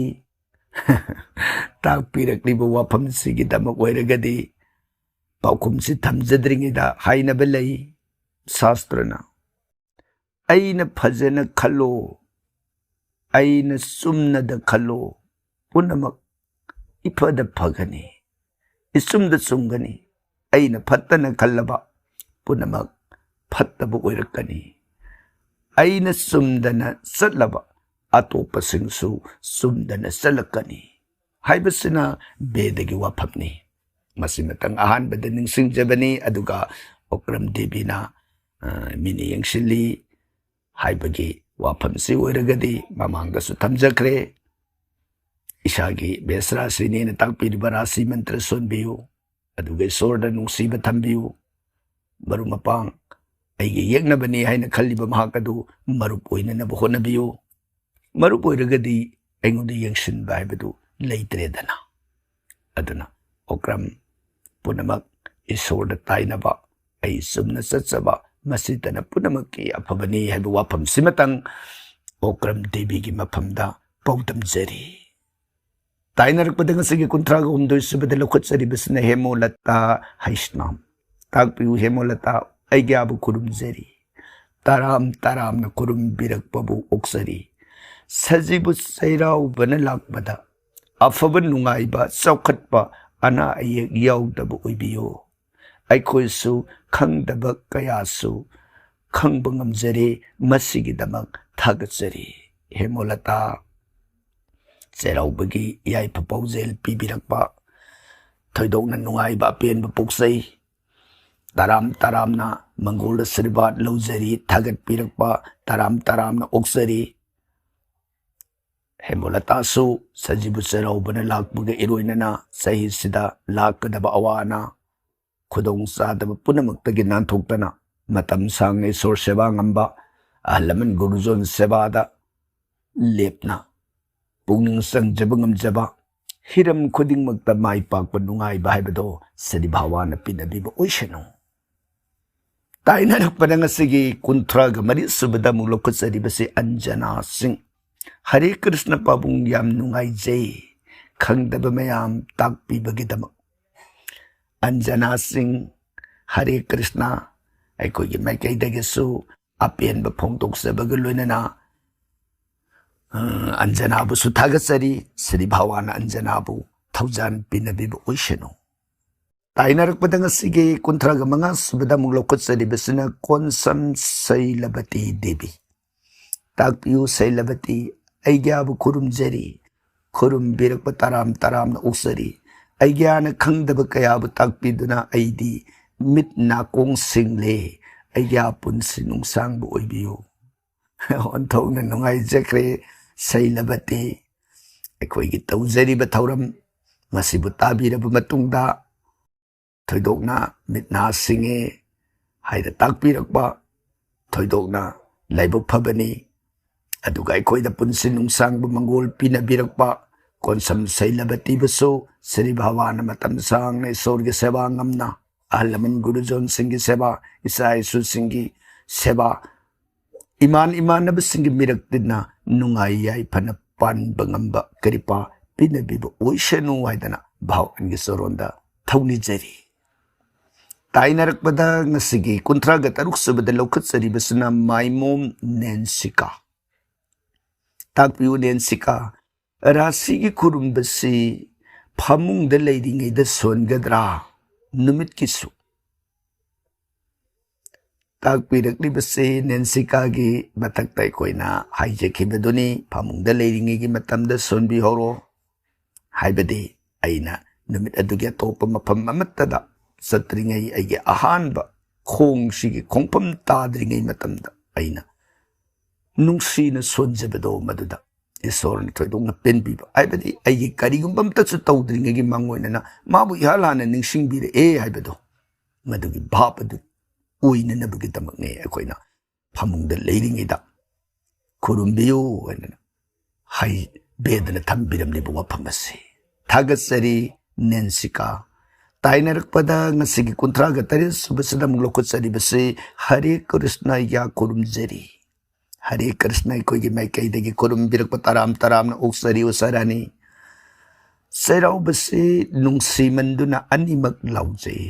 S1: ꯇꯥꯛꯄꯤꯔꯛꯂꯤꯕ ꯋꯥꯐꯝꯁꯤꯒꯤꯗꯃꯛ ꯑꯣꯏꯔꯒꯗꯤ ꯄꯥꯎꯈꯨꯝꯁꯤ ꯊꯝꯖꯗ꯭ꯔꯤꯉꯩꯗ ꯍꯥꯏꯅꯕ ꯂꯩ ꯁꯥꯁꯇ꯭ꯔꯅ ꯑꯩꯅ ꯐꯖꯅ ꯈꯜꯂꯣ ꯑꯩꯅ ꯆꯨꯝꯅꯗ ꯈꯜꯂꯣ ꯄꯨꯝꯅꯃꯛ ꯏꯐꯗ ꯐꯒꯅꯤ ꯏꯆꯨꯝꯗ ꯆꯨꯝꯒꯅꯤ ꯑꯩꯅ ꯐꯠꯇꯅ ꯈꯜꯂꯕ ꯄꯨꯝꯅꯃꯛ ꯐꯠꯇꯕ ꯑꯣꯏꯔꯛꯀꯅꯤ ꯑꯩꯅ ꯆꯨꯝꯗꯅ ꯆꯠꯂꯕ ꯑꯇꯣꯞꯄꯁꯤꯡꯁꯨ ꯆꯨꯝꯗꯅ ꯆꯠꯂꯛꯀꯅꯤ ꯍꯥꯏꯕꯁꯤꯅ ꯕꯦꯗꯒꯤ ꯋꯥꯐꯝꯅꯤ ꯃꯁꯤꯃꯇꯪ ꯑꯍꯥꯟꯕꯗ ꯅꯤꯡꯁꯤꯡꯖꯕꯅꯤ ꯑꯗꯨꯒ ꯑꯣꯀ꯭ꯔꯝ ꯗꯦꯕꯤꯅ ꯃꯤꯅ ꯌꯦꯡꯁꯤꯜꯂꯤ ꯍꯥꯏꯕꯒꯤ ꯋꯥꯐꯝꯁꯤ ꯑꯣꯏꯔꯒꯗꯤ ꯃꯃꯥꯡꯗꯁꯨ ꯊꯝꯖꯈ꯭ꯔꯦ ꯏꯁꯥꯒꯤ ꯕꯦꯁ ꯔꯥꯁꯤꯅꯦꯅ ꯇꯥꯛꯄꯤꯔꯤꯕ ꯔꯥꯁꯤ ꯃꯟꯇ꯭ꯔ ꯁꯣꯟꯕꯤꯌꯨ ꯑꯗꯨꯒ ꯏꯁꯣꯔꯗ ꯅꯨꯡꯁꯤꯕ ꯊꯝꯕꯤꯌꯨ ꯃꯔꯨꯞ ꯃꯄꯥꯡ ꯑꯩꯒꯤ ꯌꯦꯛꯅꯕꯅꯤ ꯍꯥꯏꯅ ꯈꯜꯂꯤꯕ ꯃꯍꯥꯛ ꯑꯗꯨ ꯃꯔꯨꯞ ꯑꯣꯏꯅꯅꯕ ꯍꯣꯠꯅꯕꯤꯌꯨ ꯃꯔꯨꯞ ꯑꯣꯏꯔꯒꯗꯤ ꯑꯩꯉꯣꯟꯗ ꯌꯦꯡꯁꯤꯟꯕ ꯍꯥꯏꯕꯗꯨ ꯂꯩꯇ꯭ꯔꯦꯗꯅ ꯑꯗꯨꯅ ꯑꯣꯀ꯭ꯔꯝ ꯄꯨꯝꯅꯃꯛ ꯏꯁꯣꯔꯗ ꯇꯥꯏꯅꯕ ꯑꯩ ꯆꯨꯝꯅ ꯆꯠꯆꯕ ꯃꯁꯤꯗꯅ ꯄꯨꯝꯅꯃꯛꯀꯤ ꯑꯐꯕꯅꯤ ꯍꯥꯏꯕ ꯋꯥꯐꯝꯁꯤꯃꯇꯪ ꯑꯣꯀ꯭ꯔꯝ ꯗꯦꯕꯤꯒꯤ ꯃꯐꯝꯗ ꯄꯥꯎꯗꯝꯖꯔꯤ ꯇꯥꯏꯅꯔꯛꯄꯗ ꯉꯁꯤꯒꯤ 38 ꯁꯨꯕꯗ ꯂꯧꯈꯠꯆꯔꯤꯕꯁꯤꯅ ꯍꯦꯃꯣꯂꯇꯥ ꯍꯩꯁꯅꯥꯝ ꯇꯥꯛꯄꯤꯌꯨ ꯍꯦꯃꯣꯂꯇꯥ ꯑꯩꯒ꯭ꯌꯥꯕꯨ ꯈꯨꯔꯨꯝꯖꯔꯤ ꯇꯔꯥꯝ ꯇꯔꯥꯝꯅ ꯈꯨꯔꯨꯝꯕꯤꯔꯛꯄꯕꯨ ꯑꯣꯛꯆꯔꯤ ꯁꯖꯤꯕꯨ ꯆꯩꯔꯥꯎꯕꯅ ꯂꯥꯛꯄꯗ ꯑꯐꯕ ꯅꯨꯡꯉꯥꯏꯕ ꯆꯥꯎꯈꯠꯄ ꯑꯅꯥ ꯑꯌꯦꯛ ꯌꯥꯎꯗꯕ ꯑꯣꯏꯕꯤꯌꯨ ꯑꯩꯈꯣꯏꯁꯨ ꯈꯪꯗꯕ ꯀꯌꯥꯁꯨ ꯈꯪꯕ ꯉꯝꯖꯔꯦ ꯃꯁꯤꯒꯤꯗꯃꯛ ꯊꯥꯒꯠꯆꯔꯤ ꯍꯦꯃꯣꯂꯇꯥ ꯆꯩꯔꯥꯎꯕꯒꯤ ꯌꯥꯏꯐ ꯄꯥꯎꯖꯦꯜ ꯄꯤꯕꯤꯔꯛꯄ ꯊꯣꯏꯗꯣꯛꯅ ꯅꯨꯡꯉꯥꯏꯕ ꯑꯄꯦꯟꯕ ꯄꯣꯛꯆꯩ ꯇꯔꯥꯝ ꯇꯔꯥꯝꯅ ꯃꯪꯒꯣꯜ ꯑꯁꯤꯔꯕꯥꯠ ꯂꯧꯖꯔꯤ ꯊꯥꯒꯠꯄꯤꯔꯛꯄ ꯇꯔꯥꯝ ꯇꯔꯥꯝꯅ ꯑꯣꯛꯆꯔꯤ ꯍꯦꯃꯣꯂꯇꯥꯁꯨ ꯁꯖꯤꯕꯨ ꯆꯩꯔꯥꯎꯕꯅ ꯂꯥꯛꯄꯒ ꯏꯔꯣꯏꯅꯅ ꯆꯍꯤꯁꯤꯗ ꯂꯥꯛꯀꯗꯕ ꯑꯋꯥ ꯑꯅꯥ ꯈꯨꯗꯣꯡ ꯆꯥꯗꯕ ꯄꯨꯝꯅꯃꯛꯇꯒꯤ ꯅꯥꯟꯊꯣꯛꯇꯅ ꯃꯇꯝ ꯁꯥꯡꯅ ꯏꯁꯣꯔ ꯁꯦꯕꯥ ꯉꯝꯕ ꯑꯍꯜ ꯂꯃꯟ ꯒꯨꯔꯨꯖꯣꯟ ꯁꯦꯕꯥꯗ ꯂꯦꯞꯅ ꯄꯨꯛꯅꯤꯡ ꯆꯪꯖꯕ ꯉꯝꯖꯕ ꯍꯤꯔꯝ ꯈꯨꯗꯤꯡꯃꯛꯇ ꯃꯥꯏ ꯄꯥꯛꯄ ꯅꯨꯡꯉꯥꯏꯕ ꯍꯥꯏꯕꯗꯣ ꯁꯗꯤ ꯚꯥꯋꯥꯅ ꯄꯤꯅꯕꯤꯕ ꯑꯣꯏꯁꯅꯨ ꯇꯥꯏꯅꯔꯛꯄꯗ ꯉꯁꯤꯒꯤ 34 ꯁꯨꯕꯗ ꯑꯃꯨꯛ ꯂꯧꯈꯠꯆꯔꯤꯕꯁꯤ ꯑꯟꯖꯅꯥ ꯁꯤꯡ ꯍꯔꯦ ꯀ꯭ꯔꯤꯁꯅ ꯄꯥꯕꯨꯡ ꯌꯥꯝ ꯅꯨꯡꯉꯥꯏꯖꯩ ꯈꯪꯗꯕ ꯃꯌꯥꯝ ꯇꯥꯛꯄꯤꯕꯒꯤꯗꯃꯛ ꯑꯟꯖꯅꯥ ꯁꯤꯡ ꯍꯔꯦ ꯀ꯭ꯔꯤꯁꯅ ꯑꯩꯈꯣꯏꯒꯤ ꯃꯥꯏꯀꯩꯗꯒꯤꯁꯨ ꯑꯄꯦꯟꯕ ꯐꯣꯡꯗꯣꯛꯆꯕꯒ ꯂꯣꯏꯅꯅ ꯑꯟꯖꯅꯥꯕꯨꯁꯨ ꯊꯥꯒꯠꯆꯔꯤ ꯁ꯭ꯔꯤ ꯚꯥꯋꯥꯅ ꯑꯟꯖꯅꯥꯕꯨ ꯊꯧꯖꯥꯟ ꯄꯤꯅꯕꯤꯕ ꯑꯣꯏꯁꯅꯨ ꯇꯥꯏꯅꯔꯛꯄꯗ ꯉꯁꯤꯒꯤ 35 ꯁꯨꯕꯗ ꯑꯃꯨꯛ ꯂꯧꯈꯠꯆꯔꯤꯕꯁꯤꯅ ꯀꯣꯟꯁꯝ ꯁꯩꯂꯕꯇꯤ ꯗꯦꯕꯤ ꯇꯥꯛꯄꯤꯌꯨ ꯁꯩꯂꯕꯇꯤ ꯑꯩꯒ꯭ꯌꯥꯕꯨ ꯈꯨꯔꯨꯝꯖꯔꯤ ꯈꯨꯔꯨꯝꯕꯤꯔꯛꯄ ꯇꯔꯥꯝ ꯇꯔꯥꯝꯅ ꯑꯣꯛꯆꯔꯤ ꯑꯩꯒ꯭ꯌꯥꯅ ꯈꯪꯗꯕ ꯀꯌꯥꯕꯨ ꯇꯥꯛꯄꯤꯗꯨꯅ ꯑꯩꯗꯤ ꯃꯤꯠ ꯅꯥꯀꯣꯡ ꯁꯤꯡꯂꯦ ꯑꯩꯒ꯭ꯌꯥ ꯄꯨꯟꯁꯤ ꯅꯨꯡꯁꯥꯡꯕ ꯑꯣꯏꯕꯤꯌꯨ ꯑꯣꯟꯊꯣꯛꯅ ꯅꯨꯡꯉꯥꯏꯖꯈ꯭ꯔꯦ ꯁꯩꯂꯕꯇꯤ ꯑꯩꯈꯣꯏꯒꯤ ꯇꯧꯖꯔꯤꯕ ꯊꯧꯔꯝ ꯃꯁꯤꯕꯨ ꯇꯥꯕꯤꯔꯕ ꯃꯇꯨꯡꯗ ꯊꯣꯏꯗꯣꯛꯅ ꯃꯤꯠ ꯅꯥ ꯁꯤꯡꯉꯦ ꯍꯥꯏꯅ ꯇꯥꯛꯄꯤꯔꯛꯄ ꯊꯣꯏꯗꯣꯛꯅ ꯂꯥꯏꯕꯛ ꯐꯕꯅꯤ ꯑꯗꯨꯒ ꯑꯩꯈꯣꯏꯗ ꯄꯨꯟꯁꯤ ꯅꯨꯡꯁꯥꯡꯕ ꯃꯪꯒꯣꯜ ꯄꯤꯅꯕꯤꯔꯛꯄ ꯀꯣꯟꯁꯝ ꯁꯩꯂꯕꯇꯤꯕꯨꯁꯨ ꯁ꯭ꯔꯤ ꯚꯥꯋꯥꯅ ꯃꯇꯝ ꯁꯥꯡꯅ ꯏꯁꯣꯔꯒꯤ ꯁꯦꯕꯥ ꯉꯝꯅ ꯑꯍꯜ ꯂꯃꯟ ꯒꯨꯔꯨꯖꯣꯟꯁꯤꯡꯒꯤ ꯁꯦꯕꯥ ꯏꯆꯥ ꯏꯁꯨꯁꯤꯡꯒꯤ ꯁꯦꯕꯥ ꯏꯃꯥꯟꯅꯕꯁꯤꯡꯒꯤ ꯃꯤꯔꯛ ꯇꯤꯟꯅ ꯅꯨꯡꯉꯥꯏ ꯌꯥꯏꯐꯅ ꯄꯥꯟꯕ ꯉꯝꯕ ꯀ꯭ꯔꯤꯄꯥ ꯄꯤꯅꯕꯤꯕ ꯑꯣꯏꯁꯅꯨ ꯍꯥꯏꯗꯅ ꯚꯥꯋꯥꯟꯒꯤ ꯆꯣꯔꯣꯟꯗ ꯊꯧꯅꯤꯖꯔꯤ ꯇꯥꯏꯅꯔꯛꯄꯗ ꯉꯁꯤꯒꯤ 36 ꯁꯨꯕꯗ ꯂꯧꯈꯠꯆꯔꯤꯕꯁꯤꯅ ꯃꯥꯏꯃꯣꯝ ꯅꯦꯟꯁꯤꯀꯥ ꯇꯥꯛꯄꯤꯌꯨ ꯅꯦꯟꯁꯤꯀꯥ ꯔꯥꯁꯤꯒꯤ ꯈꯨꯔꯨꯝꯕꯁꯤ ꯐꯃꯨꯡꯗ ꯂꯩꯔꯤꯉꯩꯗ ꯁꯣꯟꯒꯗ꯭ꯔꯥ ꯅꯨꯃꯤꯠꯀꯤꯁꯨ ꯇꯥꯛꯄꯤꯔꯛꯂꯤꯕꯁꯤ ꯅꯦꯟꯁꯤꯀꯥꯒꯤ ꯃꯊꯛꯇ ꯑꯩꯈꯣꯏꯅ ꯍꯥꯏꯖꯈꯤꯕꯗꯨꯅꯤ ꯐꯃꯨꯡꯗ ꯂꯩꯔꯤꯉꯩꯒꯤ ꯃꯇꯝꯗ ꯁꯣꯟꯕꯤꯍꯧꯔꯣ ꯍꯥꯏꯕꯗꯤ ꯑꯩꯅ ꯅꯨꯃꯤꯠ ꯑꯗꯨꯒꯤ ꯑꯇꯣꯞꯄ ꯃꯐꯝ ꯑꯃꯠꯇꯗ ꯆꯠꯇ꯭ꯔꯤꯉꯩ ꯑꯩꯒꯤ ꯑꯍꯥꯟꯕ ꯈꯣꯡꯁꯤꯒꯤ ꯈꯣꯡꯐꯝ ꯇꯥꯗ꯭ꯔꯤꯉꯩ ꯃꯇꯝꯗ ꯑꯩꯅ ꯅꯨꯡꯁꯤꯅ ꯁꯣꯟꯖꯕꯗꯣ ꯃꯗꯨꯗ ꯏꯁꯣꯔꯅ ꯊꯣꯏꯗꯣꯛꯅ ꯄꯦꯟꯕꯤꯕ ꯍꯥꯏꯕꯗꯤ ꯑꯩꯒꯤ ꯀꯔꯤꯒꯨꯝꯕ ꯑꯃꯇꯁꯨ ꯇꯧꯗ꯭ꯔꯤꯉꯩꯒꯤ ꯃꯥꯡꯑꯣꯏꯅꯅ ꯃꯥꯕꯨ ꯏꯍꯥꯟ ꯍꯥꯟꯅ ꯅꯤꯡꯁꯤꯡꯕꯤꯔꯛꯑꯦ ꯍꯥꯏꯕꯗꯣ ꯃꯗꯨꯒꯤ ꯚꯥꯞ ꯑꯗꯨ ꯑꯣꯏꯅꯅꯕꯒꯤꯗꯃꯛꯅꯦ ꯑꯩꯈꯣꯏꯅ ꯐꯃꯨꯡꯗ ꯂꯩꯔꯤꯉꯩꯗ ꯈꯨꯔꯨꯝꯕꯤꯌꯨ ꯍꯥꯏꯅ ꯍꯥꯏꯕꯦꯗꯅ ꯊꯝꯕꯤꯔꯝꯂꯤꯕ ꯋꯥꯐꯝ ꯑꯁꯤ ꯊꯥꯒꯠꯆꯔꯤ ꯅꯦꯟꯁꯤꯀꯥ ꯇꯥꯏꯅꯔꯛꯄꯗ ꯉꯁꯤꯒꯤ 38 ꯁꯨꯕꯁꯤꯗ ꯑꯃꯨꯛ ꯂꯧꯈꯠꯆꯔꯤꯕꯁꯤ ꯍꯔꯦ ꯀ꯭ꯔꯤꯁꯅ ꯌꯥ ꯈꯨꯔꯨꯝꯖꯔꯤ ꯍꯔꯦ ꯀ꯭ꯔꯤꯁꯅ ꯑꯩꯈꯣꯏꯒꯤ ꯃꯥꯏꯀꯩꯗꯒꯤ ꯈꯨꯔꯨꯝꯕꯤꯔꯛꯄ ꯇꯔꯥꯝ ꯇꯔꯥꯝꯅ ꯑꯣꯛꯆꯔꯤ ꯎꯁꯥꯔꯥꯅꯤ ꯆꯩꯔꯥꯎꯕꯁꯤ ꯅꯨꯡꯁꯤꯃꯟꯗꯨꯅ ꯑꯅꯤꯃꯛ ꯂꯥꯎꯖꯩ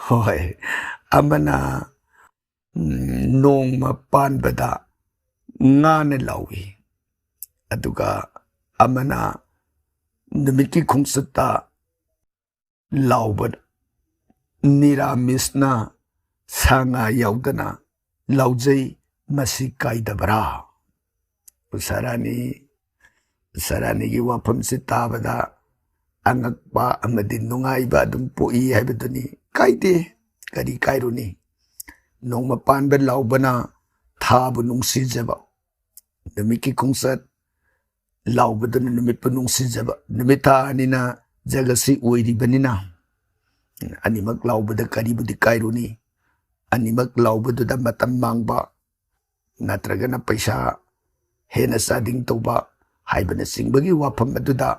S1: ꯍꯣꯏ ꯑꯃꯅ ꯅꯣꯡꯃ ꯄꯥꯟꯕꯗ ꯉꯥꯅ ꯂꯥꯎꯏ ꯑꯗꯨꯒ ꯑꯃꯅ ꯅꯨꯃꯤꯠꯀꯤ ꯈꯣꯡꯆꯠꯇ ꯂꯥꯎꯕ ꯅꯤꯔꯥꯃꯤꯁꯅ ꯁꯥ ꯉꯥ ꯌꯥꯎꯗꯅ ꯂꯥꯎꯖꯩ ꯃꯁꯤ ꯀꯥꯏꯗꯕ꯭ꯔꯥ ꯎꯁꯥꯔꯥꯅꯤꯒꯤ ꯋꯥꯐꯝꯁꯤ ꯇꯥꯕꯗ ꯑꯉꯛꯄ ꯑꯃꯗꯤ ꯅꯨꯡꯉꯥꯏꯕ ꯑꯗꯨꯝ ꯄꯣꯛꯏ ꯍꯥꯏꯕꯗꯨꯅꯤ ꯀꯥꯏꯗꯦ ꯀꯔꯤ ꯀꯥꯏꯔꯨꯅꯤ ꯅꯣꯡꯃ ꯄꯥꯟꯕ ꯂꯥꯎꯕꯅ ꯊꯥꯕꯨ ꯅꯨꯡꯁꯤꯖꯕ ꯅꯨꯃꯤꯠꯀꯤ ꯈꯣꯡꯆꯠ ꯂꯥꯎꯕꯗꯨꯅ ꯅꯨꯃꯤꯠꯄꯨ ꯅꯨꯡꯁꯤꯖꯕ ꯅꯨꯃꯤꯠ ꯊꯥ ꯑꯅꯤꯅ ꯖꯒꯠꯁꯤ ꯑꯣꯏꯔꯤꯕꯅꯤꯅ ꯑꯅꯤꯃꯛ ꯂꯥꯎꯕꯗ ꯀꯔꯤꯕꯨꯗꯤ ꯀꯥꯏꯔꯨꯅꯤ ꯑꯅꯤꯃꯛ ꯂꯥꯎꯕꯗꯨꯗ ꯃꯇꯝ ꯃꯥꯡꯕ ꯅꯠꯇ꯭ꯔꯒꯅ ꯄꯩꯁꯥ ꯍꯦꯟꯅ ꯆꯥꯗꯤꯡ ꯇꯧꯕ ꯍꯥꯏꯕꯅꯆꯤꯡꯕꯒꯤ ꯋꯥꯐꯝ ꯑꯗꯨꯗ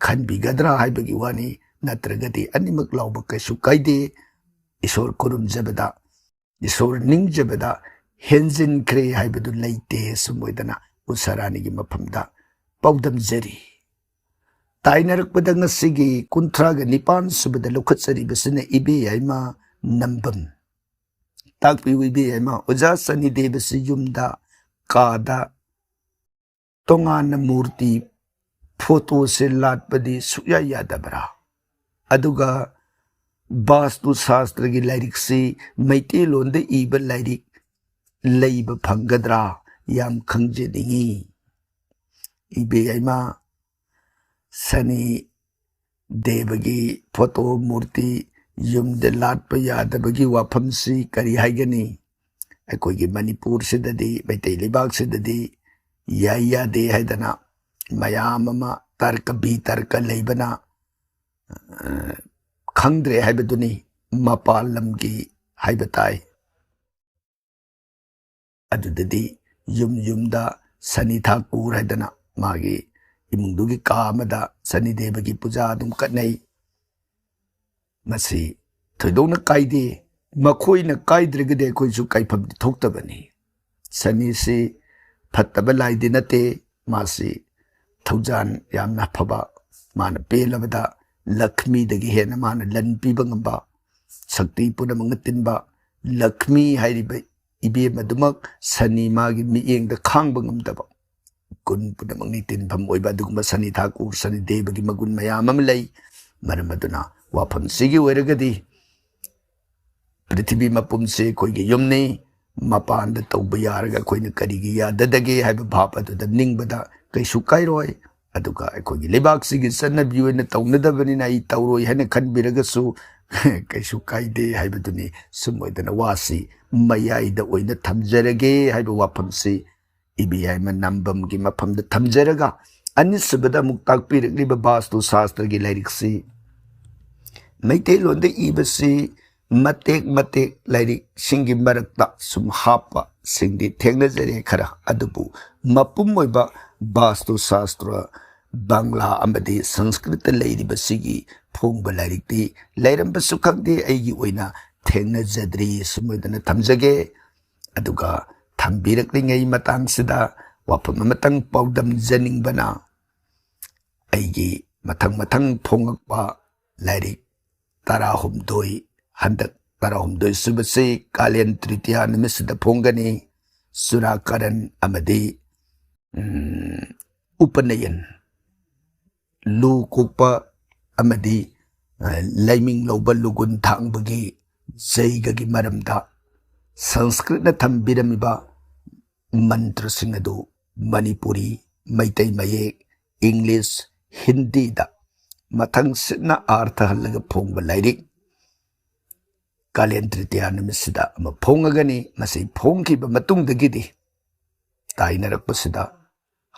S1: ꯈꯟꯕꯤꯒꯗ꯭ꯔꯥ ꯍꯥꯏꯕꯒꯤ ꯋꯥꯅꯤ ꯅꯠꯇ꯭ꯔꯒꯗꯤ ꯑꯅꯤꯃꯛ ꯂꯥꯎꯕ ꯀꯩꯁꯨ ꯀꯥꯏꯗꯦ ꯏꯁꯣꯔ ꯈꯨꯔꯨꯝꯖꯕꯗ ꯏꯁꯣꯔ ꯅꯤꯡꯖꯕꯗ ꯍꯦꯟꯖꯤꯟꯈ꯭ꯔꯦ ꯍꯥꯏꯕꯗꯨ ꯂꯩꯇꯦ ꯁꯨꯝ ꯑꯣꯏꯗꯅ ꯎꯁꯥꯔꯥꯅꯤꯒꯤ ꯃꯐꯝꯗ ꯄꯥꯎꯗꯝꯖꯔꯤ ꯇꯥꯏꯅꯔꯛꯄꯗ ꯉꯁꯤꯒꯤ 39 ꯁꯨꯕꯗ ꯂꯧꯈꯠꯆꯔꯤꯕꯁꯤꯅ ꯏꯕꯦ ꯌꯥꯏꯃ nambam takpi wibi ema oja sani debasi yumda kada tongana murti photo se latpadi suya yadabra aduga vastu shastra gi lairik si maite londe iba lairik leiba phangadra yam khangje dingi ibe ema sani devagi photo murti yumde latpa yadabagi wafamsi kari haigani aikogi manipur sidadi maite libak sidadi ya de haidana mayam ama tarka bi tarka leibana khangdre haibaduni mapal lamgi haibatai adudadi yumda sani thakur haidana magi imungdugi kamada sani devagi puja adum katnai masi thoidona kaide makhoina kaidrigade koisu kaifam thoktabani sani se fattaba laide nate masi thaujan yamna phaba mana pelabada lakshmi dagi hena mana lan piba ngamba sakti punamang tinba lakshmi hairiba ibe madumak sani magi mieng da khangba ngamdaba kun punamang ni tinpham oiba duguma sani thakur sani devagi magun mayam am lei maramaduna wafam sigi weragadi prithvi mapumse koigi yumni mapanda tauba yaraga koina karigi yadadage haiba bhap aduda ningbada kaisu kairoi aduga aikogi lebak sigi sannabi oina taunadabanina ai tauroi haina khanbiragasu kaisu kaide haibaduni sumoidana wasi mayaida oina thamjarage haiba wafamsi ibi haima nambamgi mafamda thamjaraga anisubada muktak pirikliba vastu shastra gi lairiksi maite londe ibasi matek lairik singi marakta sum hapa singdi thengnajare khara adubu mapum oiba vastu shastra bangla amadi sanskrit lairiba sigi phongba lairikti lairamba sukhangdi aigi oina thengnajadri sumoidana thamjage aduga thambiraklingai matang sida wapam matang paudam janingbana aigi mathang phongakpa lairik tarahumdoi handak tarahumdoi subase kalen tritiya nimisda phongani surakaran amadi upanayan lu kupa amadi laiming lawba lugun thangbagi jaigagi maramda sanskrit na thambiramiba mantra singadu manipuri maitai mayek english hindi da mathang sitna artha halaga phongba lairik kalen tritiya nimisda ama phongagani masai phongkiba matungdagidi tainarakpasida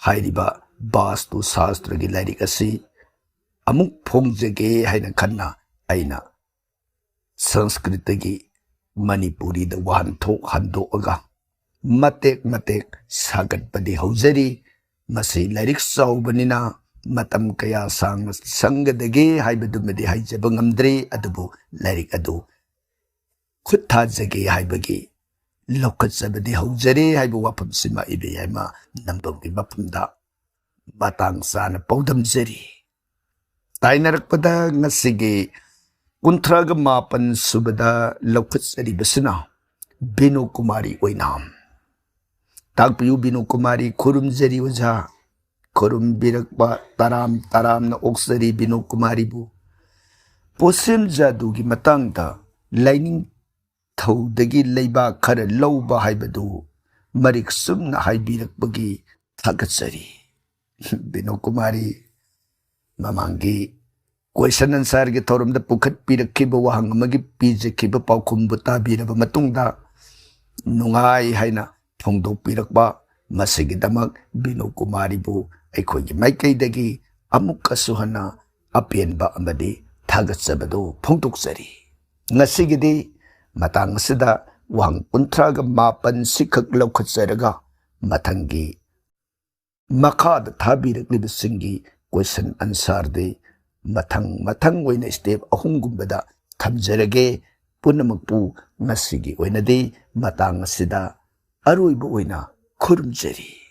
S1: hairiba vastu shastra gi lairik asi amuk phongjage haina khanna aina sanskrit gi manipuri da wanthok handoaga matek sagatpadi haujari masai lairik saubanina matam kaya sangadage haibadumadi haijaba ngamdre adubu lairik adu khut thajage haibagi lokatsabadi haujare haibu wapam sima ibe yaima nambamgi mapumda batang sana paudam jari tainarakpada ngasige kuntraga mapan subada lokatsari basina binu kumari oinam takpiyu binu kumari kurum jari oja kurum birakpa taram na oksari binu kumari bu posim jadugi matangda laining thawdagi leiba khara lawba haibadu marik sumna haibirakpagi thagatsari binu kumari mamangi question answer gi thorum da pukhat pirakhiba wahang amagi pijakhiba paukhumbu tabiraba matungda nungai haina phongdok pirakba masigidamak binu kumari bu aikhogi maikaidagi amukka suhana apenba amadi thagatsabadu phongtoksari ngasigidi matang sida wang kuntraga mapan sikhak laukhatsaraga mathangi makhad thabirakliba singi question answer de mathang oina step ahumgumbada thamjarage punamakpu ngasigi oinadi matang asida aroiba oina khurumjari